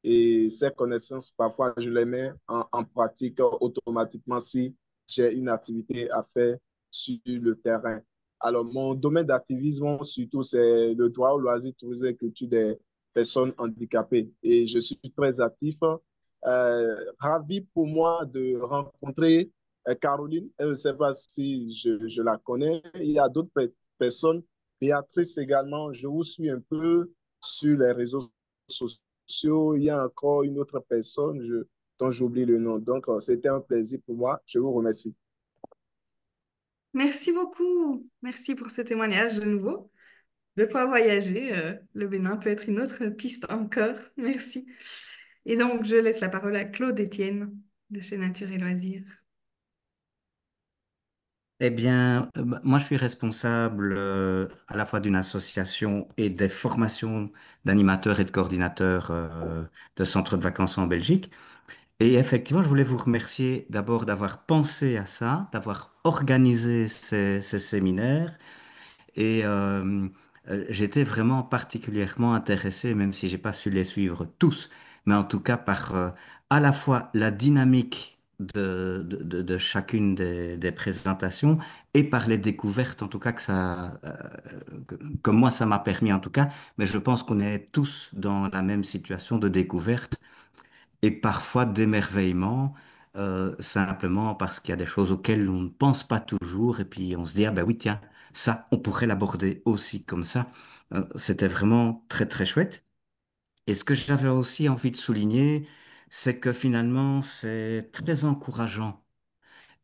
et ces connaissances, parfois, je les mets en pratique automatiquement si j'ai une activité à faire sur le terrain. Alors, mon domaine d'activisme, surtout, c'est le droit au loisir, tourisme et culture des personnes handicapées. Et je suis très actif. Ravi pour moi de rencontrer Caroline. Je ne sais pas si je la connais. Il y a d'autres personnes. Béatrice également, je vous suis un peu sur les réseaux sociaux. Il y a encore une autre personne dont j'oublie le nom. Donc, c'était un plaisir pour moi. Je vous remercie. Merci beaucoup. Merci pour ce témoignage de nouveau. De quoi voyager, le Bénin peut être une autre piste encore. Merci. Et donc, je laisse la parole à Claude Étienne de chez Nature et Loisirs. Eh bien, moi, je suis responsable à la fois d'une association et des formations d'animateurs et de coordinateurs de centres de vacances en Belgique. Et effectivement, je voulais vous remercier d'abord d'avoir pensé à ça, d'avoir organisé ces séminaires. Et j'étais vraiment particulièrement intéressé, même si j'ai pas su les suivre tous, mais en tout cas par à la fois la dynamique de chacune des présentations et par les découvertes, en tout cas que moi ça m'a permis en tout cas, mais je pense qu'on est tous dans la même situation de découverte et parfois d'émerveillement, simplement parce qu'il y a des choses auxquelles on ne pense pas toujours, et puis on se dit, ah ben oui, tiens, ça, on pourrait l'aborder aussi comme ça. C'était vraiment très, très chouette. Et ce que j'avais aussi envie de souligner, c'est que finalement, c'est très encourageant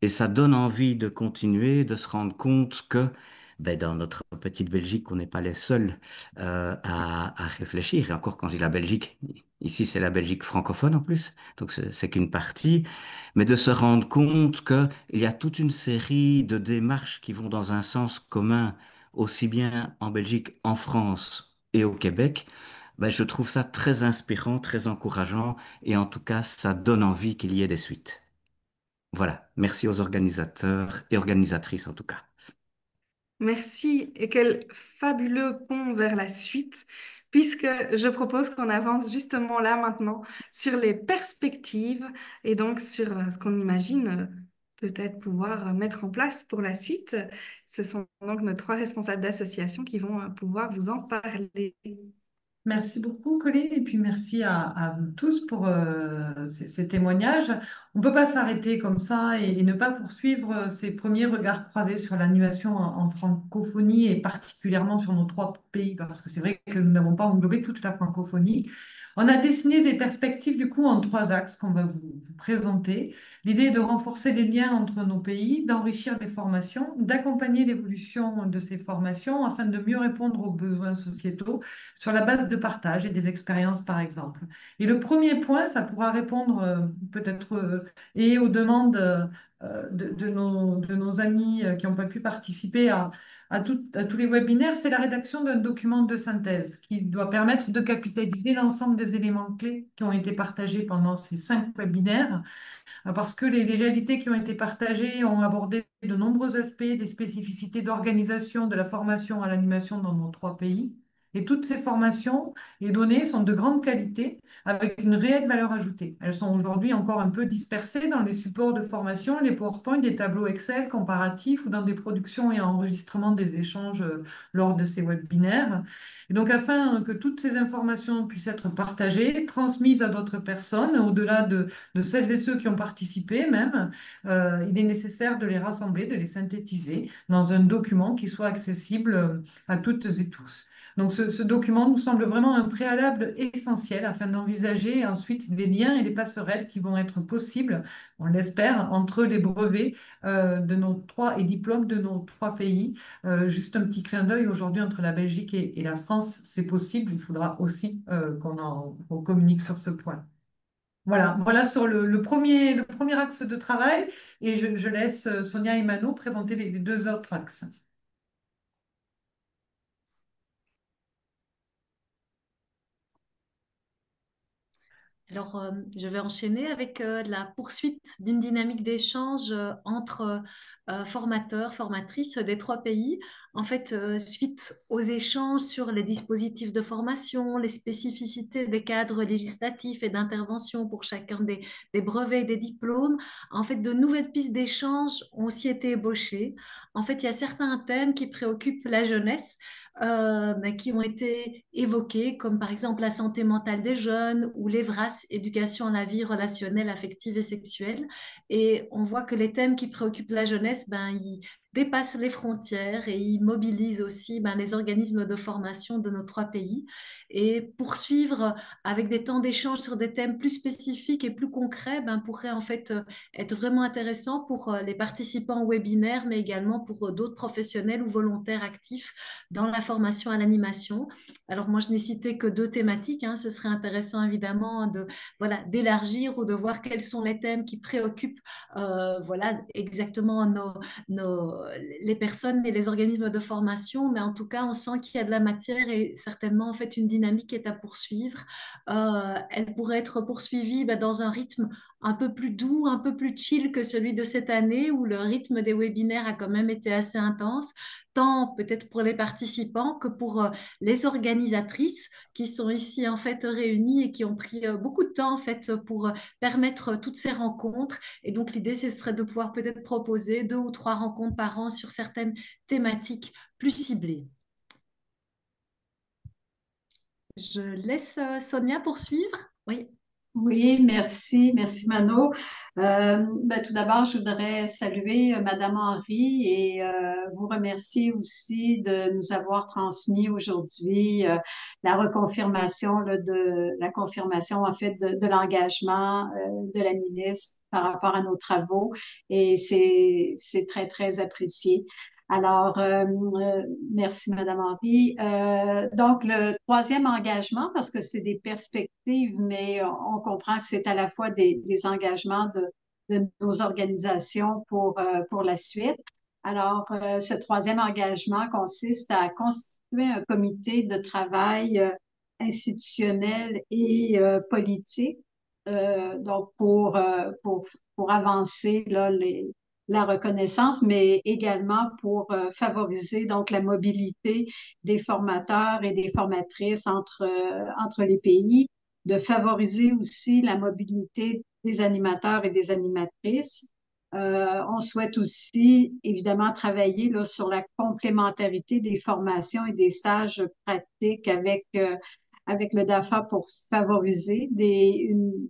et ça donne envie de continuer, de se rendre compte que ben, dans notre petite Belgique, on n'est pas les seuls à réfléchir. Et encore, quand je dis la Belgique, ici c'est la Belgique francophone en plus, donc c'est qu'une partie. Mais de se rendre compte qu'il y a toute une série de démarches qui vont dans un sens commun, aussi bien en Belgique, en France et au Québec. Ben, je trouve ça très inspirant, très encourageant, et en tout cas, ça donne envie qu'il y ait des suites. Voilà, merci aux organisateurs et organisatrices en tout cas. Merci et quel fabuleux pont vers la suite, puisque je propose qu'on avance justement là maintenant sur les perspectives et donc sur ce qu'on imagine peut-être pouvoir mettre en place pour la suite. Ce sont donc nos trois responsables d'association qui vont pouvoir vous en parler. Merci beaucoup, Colline, et puis merci à vous tous pour ces témoignages. On ne peut pas s'arrêter comme ça et ne pas poursuivre ces premiers regards croisés sur l'animation en francophonie et particulièrement sur nos trois pays, parce que c'est vrai que nous n'avons pas englobé toute la francophonie. On a dessiné des perspectives du coup en trois axes qu'on va vous présenter. L'idée est de renforcer les liens entre nos pays, d'enrichir les formations, d'accompagner l'évolution de ces formations afin de mieux répondre aux besoins sociétaux sur la base de partage et des expériences, par exemple. Et le premier point, ça pourra répondre peut-être et aux demandes de nos amis qui n'ont pas pu participer à tous les webinaires, c'est la rédaction d'un document de synthèse qui doit permettre de capitaliser l'ensemble des éléments clés qui ont été partagés pendant ces 5 webinaires, parce que les réalités qui ont été partagées ont abordé de nombreux aspects des spécificités d'organisation de la formation à l'animation dans nos trois pays. Et toutes ces formations et données sont de grande qualité avec une réelle valeur ajoutée. Elles sont aujourd'hui encore un peu dispersées dans les supports de formation, les PowerPoint, des tableaux Excel comparatifs ou dans des productions et enregistrements des échanges lors de ces webinaires. Et donc, afin que toutes ces informations puissent être partagées, transmises à d'autres personnes, au-delà de celles et ceux qui ont participé même, il est nécessaire de les rassembler, de les synthétiser dans un document qui soit accessible à toutes et tous. Donc, ce document nous semble vraiment un préalable essentiel afin d'envisager ensuite les liens et les passerelles qui vont être possibles, on l'espère, entre les brevets de nos trois et diplômes de nos trois pays. Juste un petit clin d'œil, aujourd'hui, entre la Belgique et la France, c'est possible. Il faudra aussi qu'on communique sur ce point. Voilà sur le premier axe de travail. Et je laisse Sonia et Mano présenter les deux autres axes. Alors, je vais enchaîner avec la poursuite d'une dynamique d'échange entre formateurs, formatrices des trois pays en fait, suite aux échanges sur les dispositifs de formation, les spécificités des cadres législatifs et d'intervention pour chacun des brevets et des diplômes, en fait, de nouvelles pistes d'échange ont aussi été ébauchées. En fait, il y a certains thèmes qui préoccupent la jeunesse, mais qui ont été évoqués, comme par exemple la santé mentale des jeunes ou l'EVRAS, éducation à la vie relationnelle, affective et sexuelle. Et on voit que les thèmes qui préoccupent la jeunesse, ben, ils dépassent les frontières et ils mobilisent aussi ben, les organismes de formation de nos trois pays. Et poursuivre avec des temps d'échange sur des thèmes plus spécifiques et plus concrets ben, pourrait en fait être vraiment intéressant pour les participants au webinaire, mais également pour d'autres professionnels ou volontaires actifs dans la formation à l'animation. Alors moi, je n'ai cité que deux thématiques, hein. Ce serait intéressant évidemment de, voilà, d'élargir ou de voir quels sont les thèmes qui préoccupent voilà, exactement les personnes et les organismes de formation, mais en tout cas, on sent qu'il y a de la matière et certainement en fait une dynamique qui est à poursuivre. Elle pourrait être poursuivie ben, dans un rythme un peu plus doux, un peu plus chill que celui de cette année où le rythme des webinaires a quand même été assez intense, tant peut-être pour les participants que pour les organisatrices qui sont ici en fait réunies et qui ont pris beaucoup de temps en fait pour permettre toutes ces rencontres. Et donc l'idée, ce serait de pouvoir peut-être proposer 2 ou 3 rencontres par an sur certaines thématiques plus ciblées. Je laisse Sonia poursuivre. Oui. Oui, merci, merci Mano. Tout d'abord, je voudrais saluer Madame Henry et vous remercier aussi de nous avoir transmis aujourd'hui la reconfirmation là, de la confirmation en fait de l'engagement de la ministre par rapport à nos travaux et c'est très très apprécié. Alors, merci, Madame Henry. Donc, le troisième engagement, parce que c'est des perspectives, mais on comprend que c'est à la fois des engagements de nos organisations pour la suite. Alors, ce troisième engagement consiste à constituer un comité de travail institutionnel et politique, donc pour avancer là, la reconnaissance, mais également pour favoriser donc la mobilité des formateurs et des formatrices entre les pays, de favoriser aussi la mobilité des animateurs et des animatrices. On souhaite aussi, évidemment, travailler là, sur la complémentarité des formations et des stages pratiques avec le DAFA pour favoriser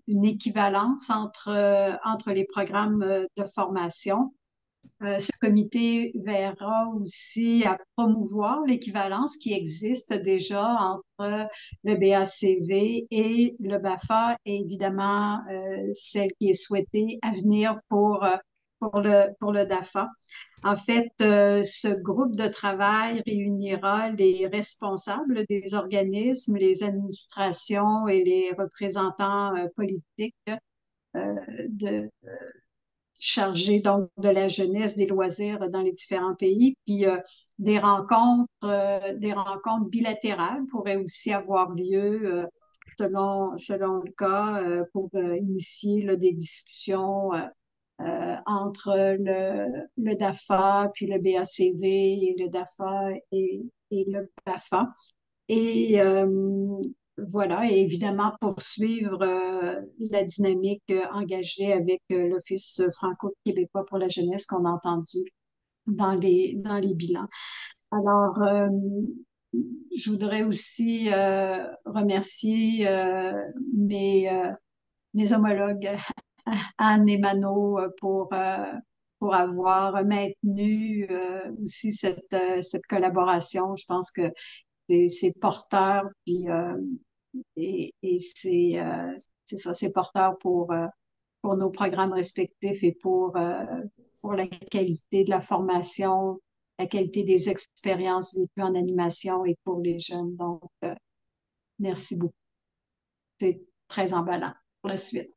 une équivalence entre les programmes de formation. Ce comité verra aussi à promouvoir l'équivalence qui existe déjà entre le BACV et le BAFA et évidemment celle qui est souhaitée à venir pour le DAFA. En fait, ce groupe de travail réunira les responsables des organismes, les administrations et les représentants politiques de chargés donc de la jeunesse, des loisirs dans les différents pays. Puis des rencontres bilatérales pourraient aussi avoir lieu selon le cas pour initier là, des discussions entre le DAFA, puis le BACV et le DAFA et le BAFA. Et voilà, et évidemment poursuivre la dynamique engagée avec l'Office franco-québécois pour la jeunesse qu'on a entendu dans les bilans. Alors, je voudrais aussi remercier mes homologues Anne et Mano pour avoir maintenu aussi cette collaboration. Je pense que c'est porteur, puis et c'est ça, c'est porteur pour nos programmes respectifs et pour la qualité de la formation, la qualité des expériences vécues en animation et pour les jeunes. Donc, merci beaucoup. C'est très emballant pour la suite.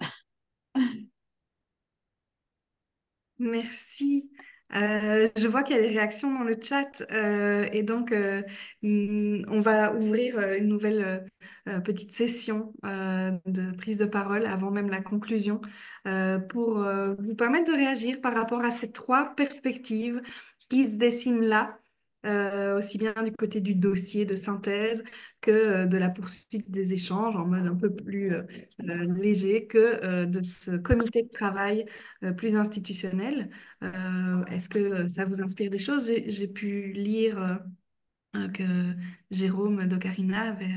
Merci. Je vois qu'il y a des réactions dans le chat et donc on va ouvrir une nouvelle petite session de prise de parole avant même la conclusion pour vous permettre de réagir par rapport à ces 3 perspectives qui se dessinent là aussi bien du côté du dossier de synthèse que de la poursuite des échanges en mode un peu plus léger que de ce comité de travail plus institutionnel. Est-ce que ça vous inspire des choses? J'ai pu lire que Jérôme Docarina avait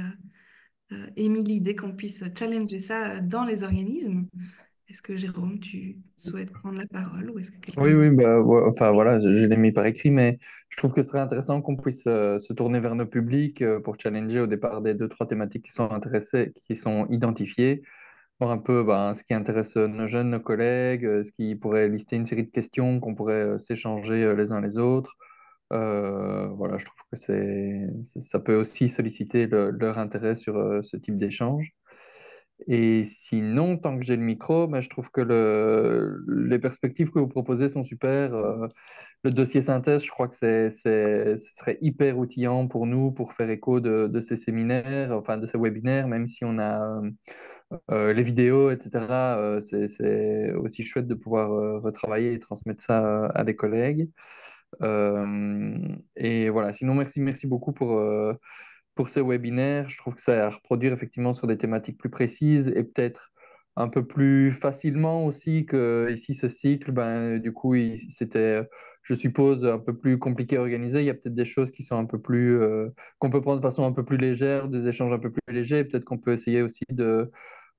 émis l'idée qu'on puisse challenger ça dans les organismes. Est-ce que Jérôme, tu souhaites prendre la parole ou est-ce que quelqu'un Oui, oui, d'autre? bah, enfin voilà, je l'ai mis par écrit, mais je trouve que ce serait intéressant qu'on puisse se tourner vers nos publics pour challenger au départ des deux, trois thématiques qui sont intéressées, qui sont identifiées, voir un peu ben, ce qui intéresse nos jeunes, nos collègues, ce qui pourrait lister une série de questions qu'on pourrait s'échanger les uns les autres. Voilà, je trouve que ça peut aussi solliciter leur intérêt sur ce type d'échange. Et sinon, tant que j'ai le micro, ben, je trouve que les perspectives que vous proposez sont super. Le dossier synthèse, je crois que ce serait hyper outillant pour nous pour faire écho de ces séminaires, enfin de ces webinaires, même si on a les vidéos, etc. C'est aussi chouette de pouvoir retravailler et transmettre ça à des collègues. Et voilà, sinon, merci beaucoup pour ce webinaire. Je trouve que ça à reproduire effectivement sur des thématiques plus précises et peut-être un peu plus facilement aussi que ici ce cycle. Ben, du coup, c'était, je suppose, un peu plus compliqué à organiser. Il y a peut-être des choses qui sont un peu plus, qu'on peut prendre de façon un peu plus légère, des échanges un peu plus légers. Et peut-être qu'on peut essayer aussi de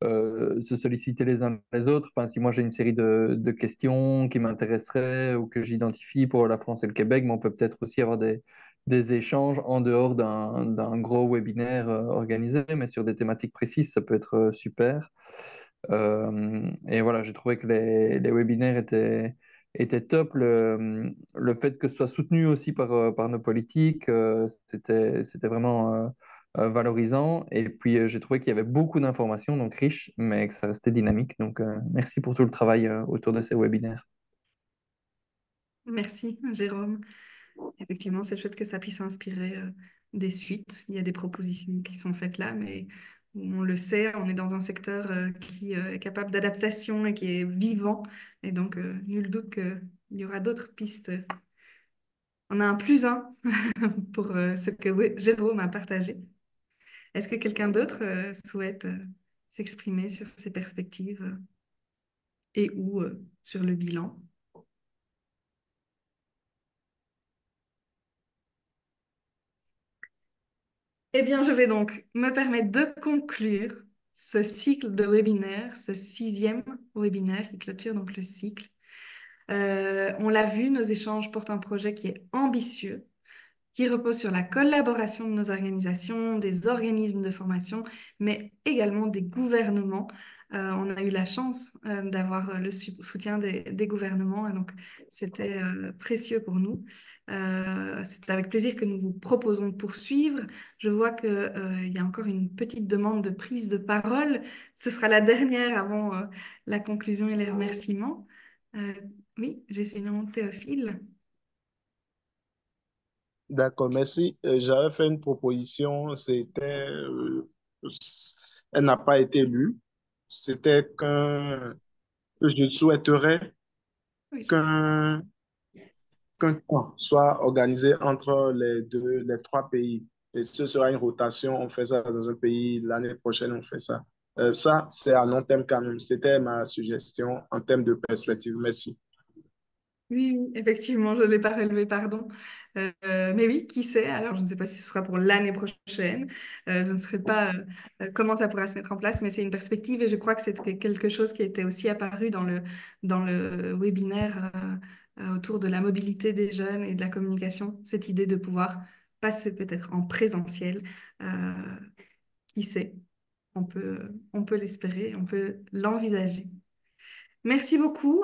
se solliciter les uns les autres. Enfin, si moi j'ai une série de questions qui m'intéresseraient ou que j'identifie pour la France et le Québec, mais on peut peut-être aussi avoir des échanges en dehors d'un gros webinaire organisé, mais sur des thématiques précises, ça peut être super. Et voilà, j'ai trouvé que les webinaires étaient top. Le fait que ce soit soutenu aussi par nos politiques, c'était vraiment valorisant. Et puis, j'ai trouvé qu'il y avait beaucoup d'informations, donc riches, mais que ça restait dynamique. Donc, merci pour tout le travail autour de ces webinaires. Merci, Jérôme. Effectivement, c'est chouette que ça puisse inspirer des suites. Il y a des propositions qui sont faites là, mais on le sait, on est dans un secteur qui est capable d'adaptation et qui est vivant. Et donc, nul doute qu'il y aura d'autres pistes. On a un plus un pour ce que Jérôme a partagé. Est-ce que quelqu'un d'autre souhaite s'exprimer sur ses perspectives et ou sur le bilan? Eh bien, je vais donc me permettre de conclure ce cycle de webinaires, ce 6e webinaire qui clôture donc le cycle. On l'a vu, nos échanges portent un projet qui est ambitieux, qui repose sur la collaboration de nos organisations, des organismes de formation, mais également des gouvernements. On a eu la chance d'avoir le soutien des gouvernements, et donc c'était précieux pour nous. C'est avec plaisir que nous vous proposons de poursuivre. Je vois qu'il y a encore une petite demande de prise de parole. Ce sera la dernière avant la conclusion et les remerciements. Euh, oui, j'ai son nom Théophile. D'accord, merci. J'avais fait une proposition, elle n'a pas été lue. C'était que je souhaiterais qu'un camp soit organisé entre les trois pays. Et ce sera une rotation, on fait ça dans un pays, l'année prochaine, on fait ça. Ça, c'est à long terme quand même. C'était ma suggestion en termes de perspective. Merci. Oui, oui, effectivement, je ne l'ai pas relevé, pardon. Mais oui, qui sait? Alors, je ne sais pas si ce sera pour l'année prochaine. Je ne sais pas comment ça pourra se mettre en place, mais c'est une perspective et je crois que c'est quelque chose qui était aussi apparu dans le webinaire autour de la mobilité des jeunes et de la communication, cette idée de pouvoir passer peut-être en présentiel. Euh, qui sait? On peut l'espérer, on peut l'envisager. Merci beaucoup.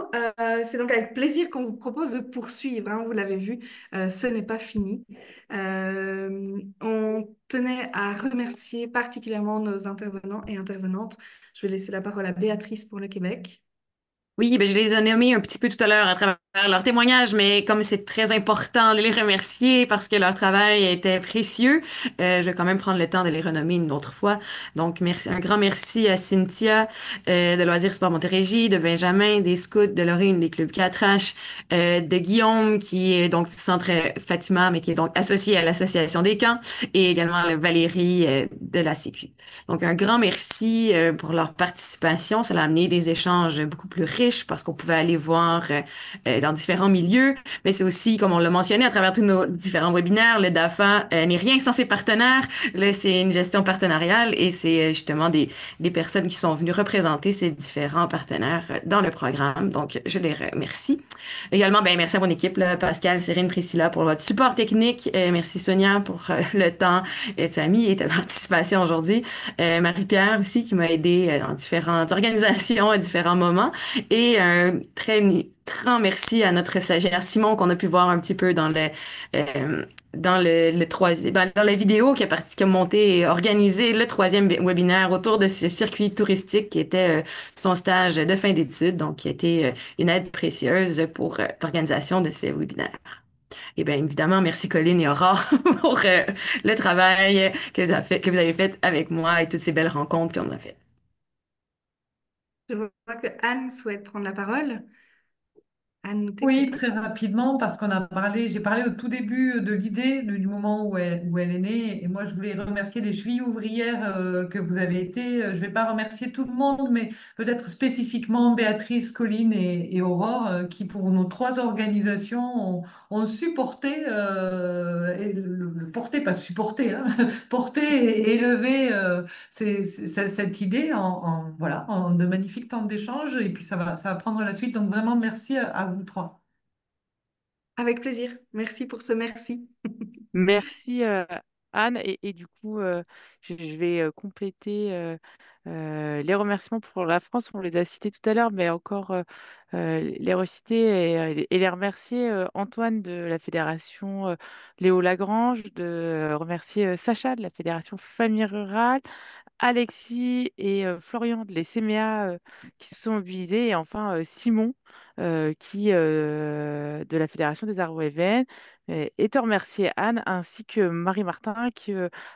C'est donc avec plaisir qu'on vous propose de poursuivre, hein. Vous l'avez vu, ce n'est pas fini. On tenait à remercier particulièrement nos intervenants et intervenantes. Je vais laisser la parole à Béatrice pour le Québec. Oui, ben, je les ai nommés un petit peu tout à l'heure à travers leur témoignage, mais comme c'est très important de les remercier parce que leur travail était précieux, je vais quand même prendre le temps de les renommer une autre fois. Donc, merci, un grand merci à Cynthia de Loisirs Sport Montérégie, de Benjamin, des Scouts, de Laurine, des clubs 4H, de Guillaume, qui est donc du centre Fatima, mais qui est donc associé à l'Association des camps, et également Valérie de la Sécu. Donc, un grand merci pour leur participation. Ça a amené des échanges beaucoup plus riches parce qu'on pouvait aller voir dans différents milieux, mais c'est aussi, comme on l'a mentionné à travers tous nos différents webinaires, le DAFA n'est rien sans ses partenaires. Là, c'est une gestion partenariale et c'est justement des personnes qui sont venues représenter ces différents partenaires dans le programme. Donc, je les remercie. Également, ben, merci à mon équipe, là, Pascal, Cyrine, Priscilla, pour votre support technique. Merci Sonia pour le temps et ta amie et ta participation aujourd'hui. Marie-Pierre aussi qui m'a aidé dans différentes organisations à différents moments. Et un très grand merci à notre stagiaire Simon qu'on a pu voir un petit peu dans le troisième, dans la vidéo qui a monté et organisé le troisième webinaire autour de ce circuit touristique qui était son stage de fin d'études, donc qui a été une aide précieuse pour l'organisation de ces webinaires. Et bien évidemment, merci Colline et Aurore pour le travail que vous avez fait avec moi et toutes ces belles rencontres qu'on a faites. Je vois que Anne souhaite prendre la parole. Anne, nous Oui, t'écoutons. très rapidement, parce qu'on a parlé, j'ai parlé au tout début de l'idée, du moment où elle est née, et moi je voulais remercier les chevilles ouvrières que vous avez été. Je ne vais pas remercier tout le monde, mais peut-être spécifiquement Béatrice, Colline et Aurore, qui pour nos trois organisations ont supporté, et porté, pas supporté, hein, porté et élevé cette idée voilà, en de magnifiques temps d'échange, et puis ça va prendre la suite. Donc vraiment merci à vous trois. Avec plaisir. Merci pour ce merci. Merci Anne. Et du coup, je vais compléter les remerciements pour la France. On les a cités tout à l'heure, mais encore les reciter et les remercier Antoine de la Fédération Léo Lagrange, de remercier Sacha de la Fédération Famille Rurale, Alexis et Florian de l'ECMEA qui se sont mobilisés, et enfin Simon de la Fédération des Arts Événements. Et te remercier Anne ainsi que Marie-Martin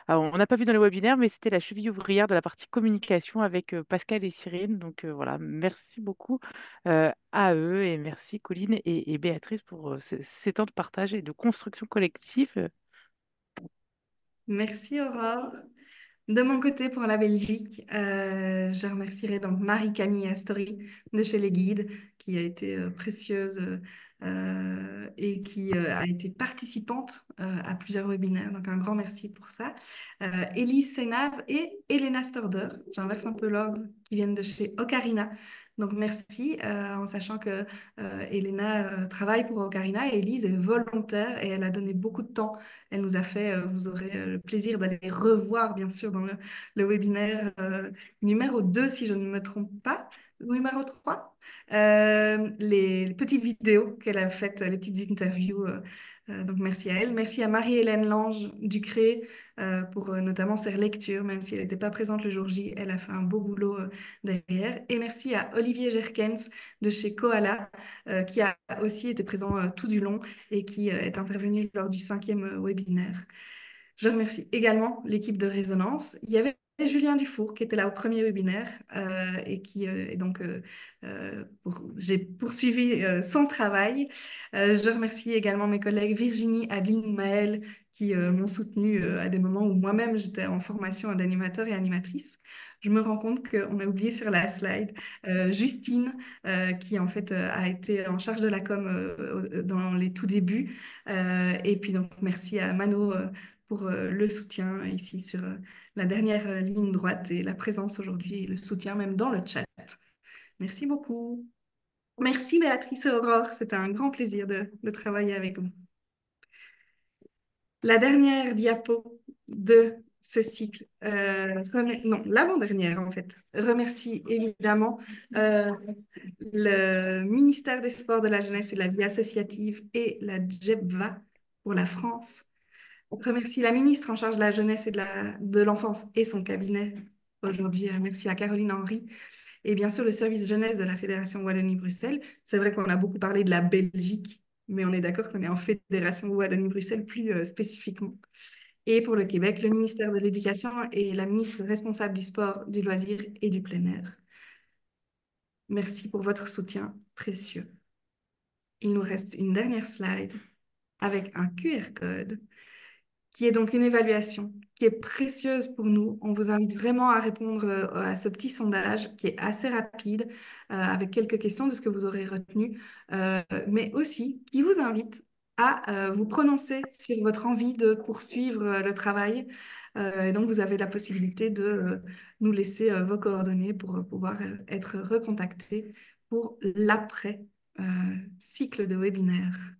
alors, on n'a pas vu dans le webinaire, mais c'était la cheville ouvrière de la partie communication avec Pascal et Cyrine. Donc voilà, merci beaucoup à eux, et merci Colline et Béatrice pour ces temps de partage et de construction collective. Merci Aurore. De mon côté, pour la Belgique, je remercierai donc Marie-Camille Astori de chez Les Guides, qui a été précieuse et qui a été participante à plusieurs webinaires. Donc, un grand merci pour ça. Élise Sénave et Elena Storder, j'inverse un peu l'ordre, qui viennent de chez Ocarina. Donc, merci, en sachant que Elena travaille pour Ocarina et Élise est volontaire et elle a donné beaucoup de temps. Elle nous a fait, vous aurez le plaisir d'aller revoir, bien sûr, dans le webinaire numéro 2, si je ne me trompe pas, numéro 3, les petites vidéos qu'elle a faites, les petites interviews. Donc, merci à elle. Merci à Marie-Hélène Lange Ducré pour notamment ses lectures, même si elle n'était pas présente le jour J, elle a fait un beau boulot derrière. Et merci à Olivier Gerkens de chez Koala, qui a aussi été présent tout du long et qui est intervenu lors du 5e webinaire. Je remercie également l'équipe de Résonance. Il y avait Julien Dufour qui était là au premier webinaire et qui et donc j'ai poursuivi son travail. Je remercie également mes collègues Virginie, Adeline, Maëlle qui m'ont soutenue à des moments où moi-même j'étais en formation d'animateur et animatrice. Je me rends compte qu'on a oublié sur la slide Justine qui en fait a été en charge de la com dans les tout débuts. Et puis donc merci à Mano pour le soutien ici sur la dernière ligne droite et la présence aujourd'hui et le soutien même dans le chat. Merci beaucoup. Merci Béatrice et Aurore, c'était un grand plaisir de travailler avec vous. La dernière diapo de ce cycle, non, l'avant-dernière en fait, remercie évidemment le ministère des Sports, de la Jeunesse et de la Vie associative et la JEBVA pour la France. Remercie la ministre en charge de la jeunesse et de l'enfance et son cabinet aujourd'hui. Merci à Caroline Henry et bien sûr le service jeunesse de la Fédération Wallonie-Bruxelles. C'est vrai qu'on a beaucoup parlé de la Belgique, mais on est d'accord qu'on est en Fédération Wallonie-Bruxelles plus spécifiquement. Et pour le Québec, le ministère de l'Éducation et la ministre responsable du sport, du loisir et du plein air. Merci pour votre soutien précieux. Il nous reste une dernière slide avec un QR code qui est donc une évaluation qui est précieuse pour nous. On vous invite vraiment à répondre à ce petit sondage qui est assez rapide avec quelques questions de ce que vous aurez retenu, mais aussi qui vous invite à vous prononcer sur votre envie de poursuivre le travail. Et donc, vous avez la possibilité de nous laisser vos coordonnées pour pouvoir être recontacté pour l'après cycle de webinaire.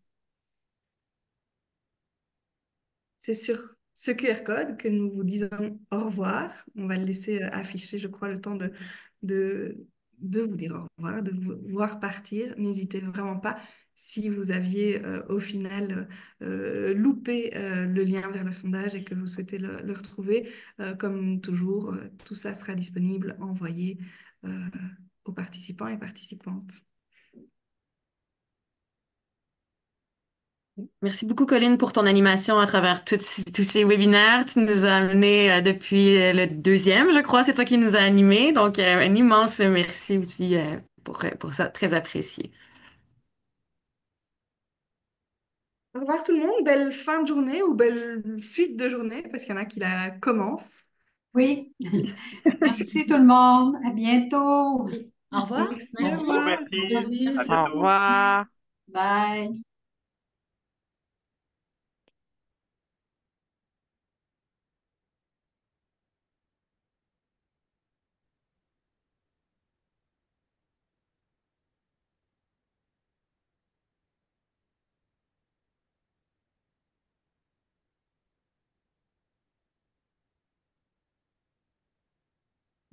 C'est sur ce QR code que nous vous disons au revoir. On va le laisser afficher, je crois, le temps de vous dire au revoir, de vous voir partir. N'hésitez vraiment pas si vous aviez au final loupé le lien vers le sondage et que vous souhaitez le retrouver. Comme toujours, tout ça sera disponible, envoyé aux participants et participantes. Merci beaucoup, Colline, pour ton animation à travers tous ces webinaires. Tu nous as amenés depuis le deuxième, je crois. C'est toi qui nous as animés. Donc, un immense merci aussi pour ça. Très apprécié. Au revoir tout le monde. Belle fin de journée ou belle suite de journée parce qu'il y en a qui la commencent. Oui. Merci tout le monde. À bientôt. Au revoir. Merci. Merci. Au revoir. Merci. À Au bientôt. revoir. Bye.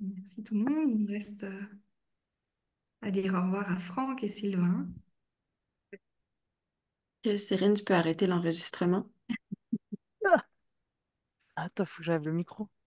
Merci tout le monde. Il me reste à dire au revoir à Franck et Sylvain. Cyrine, tu peux arrêter l'enregistrement? Attends, faut que j'aille le micro.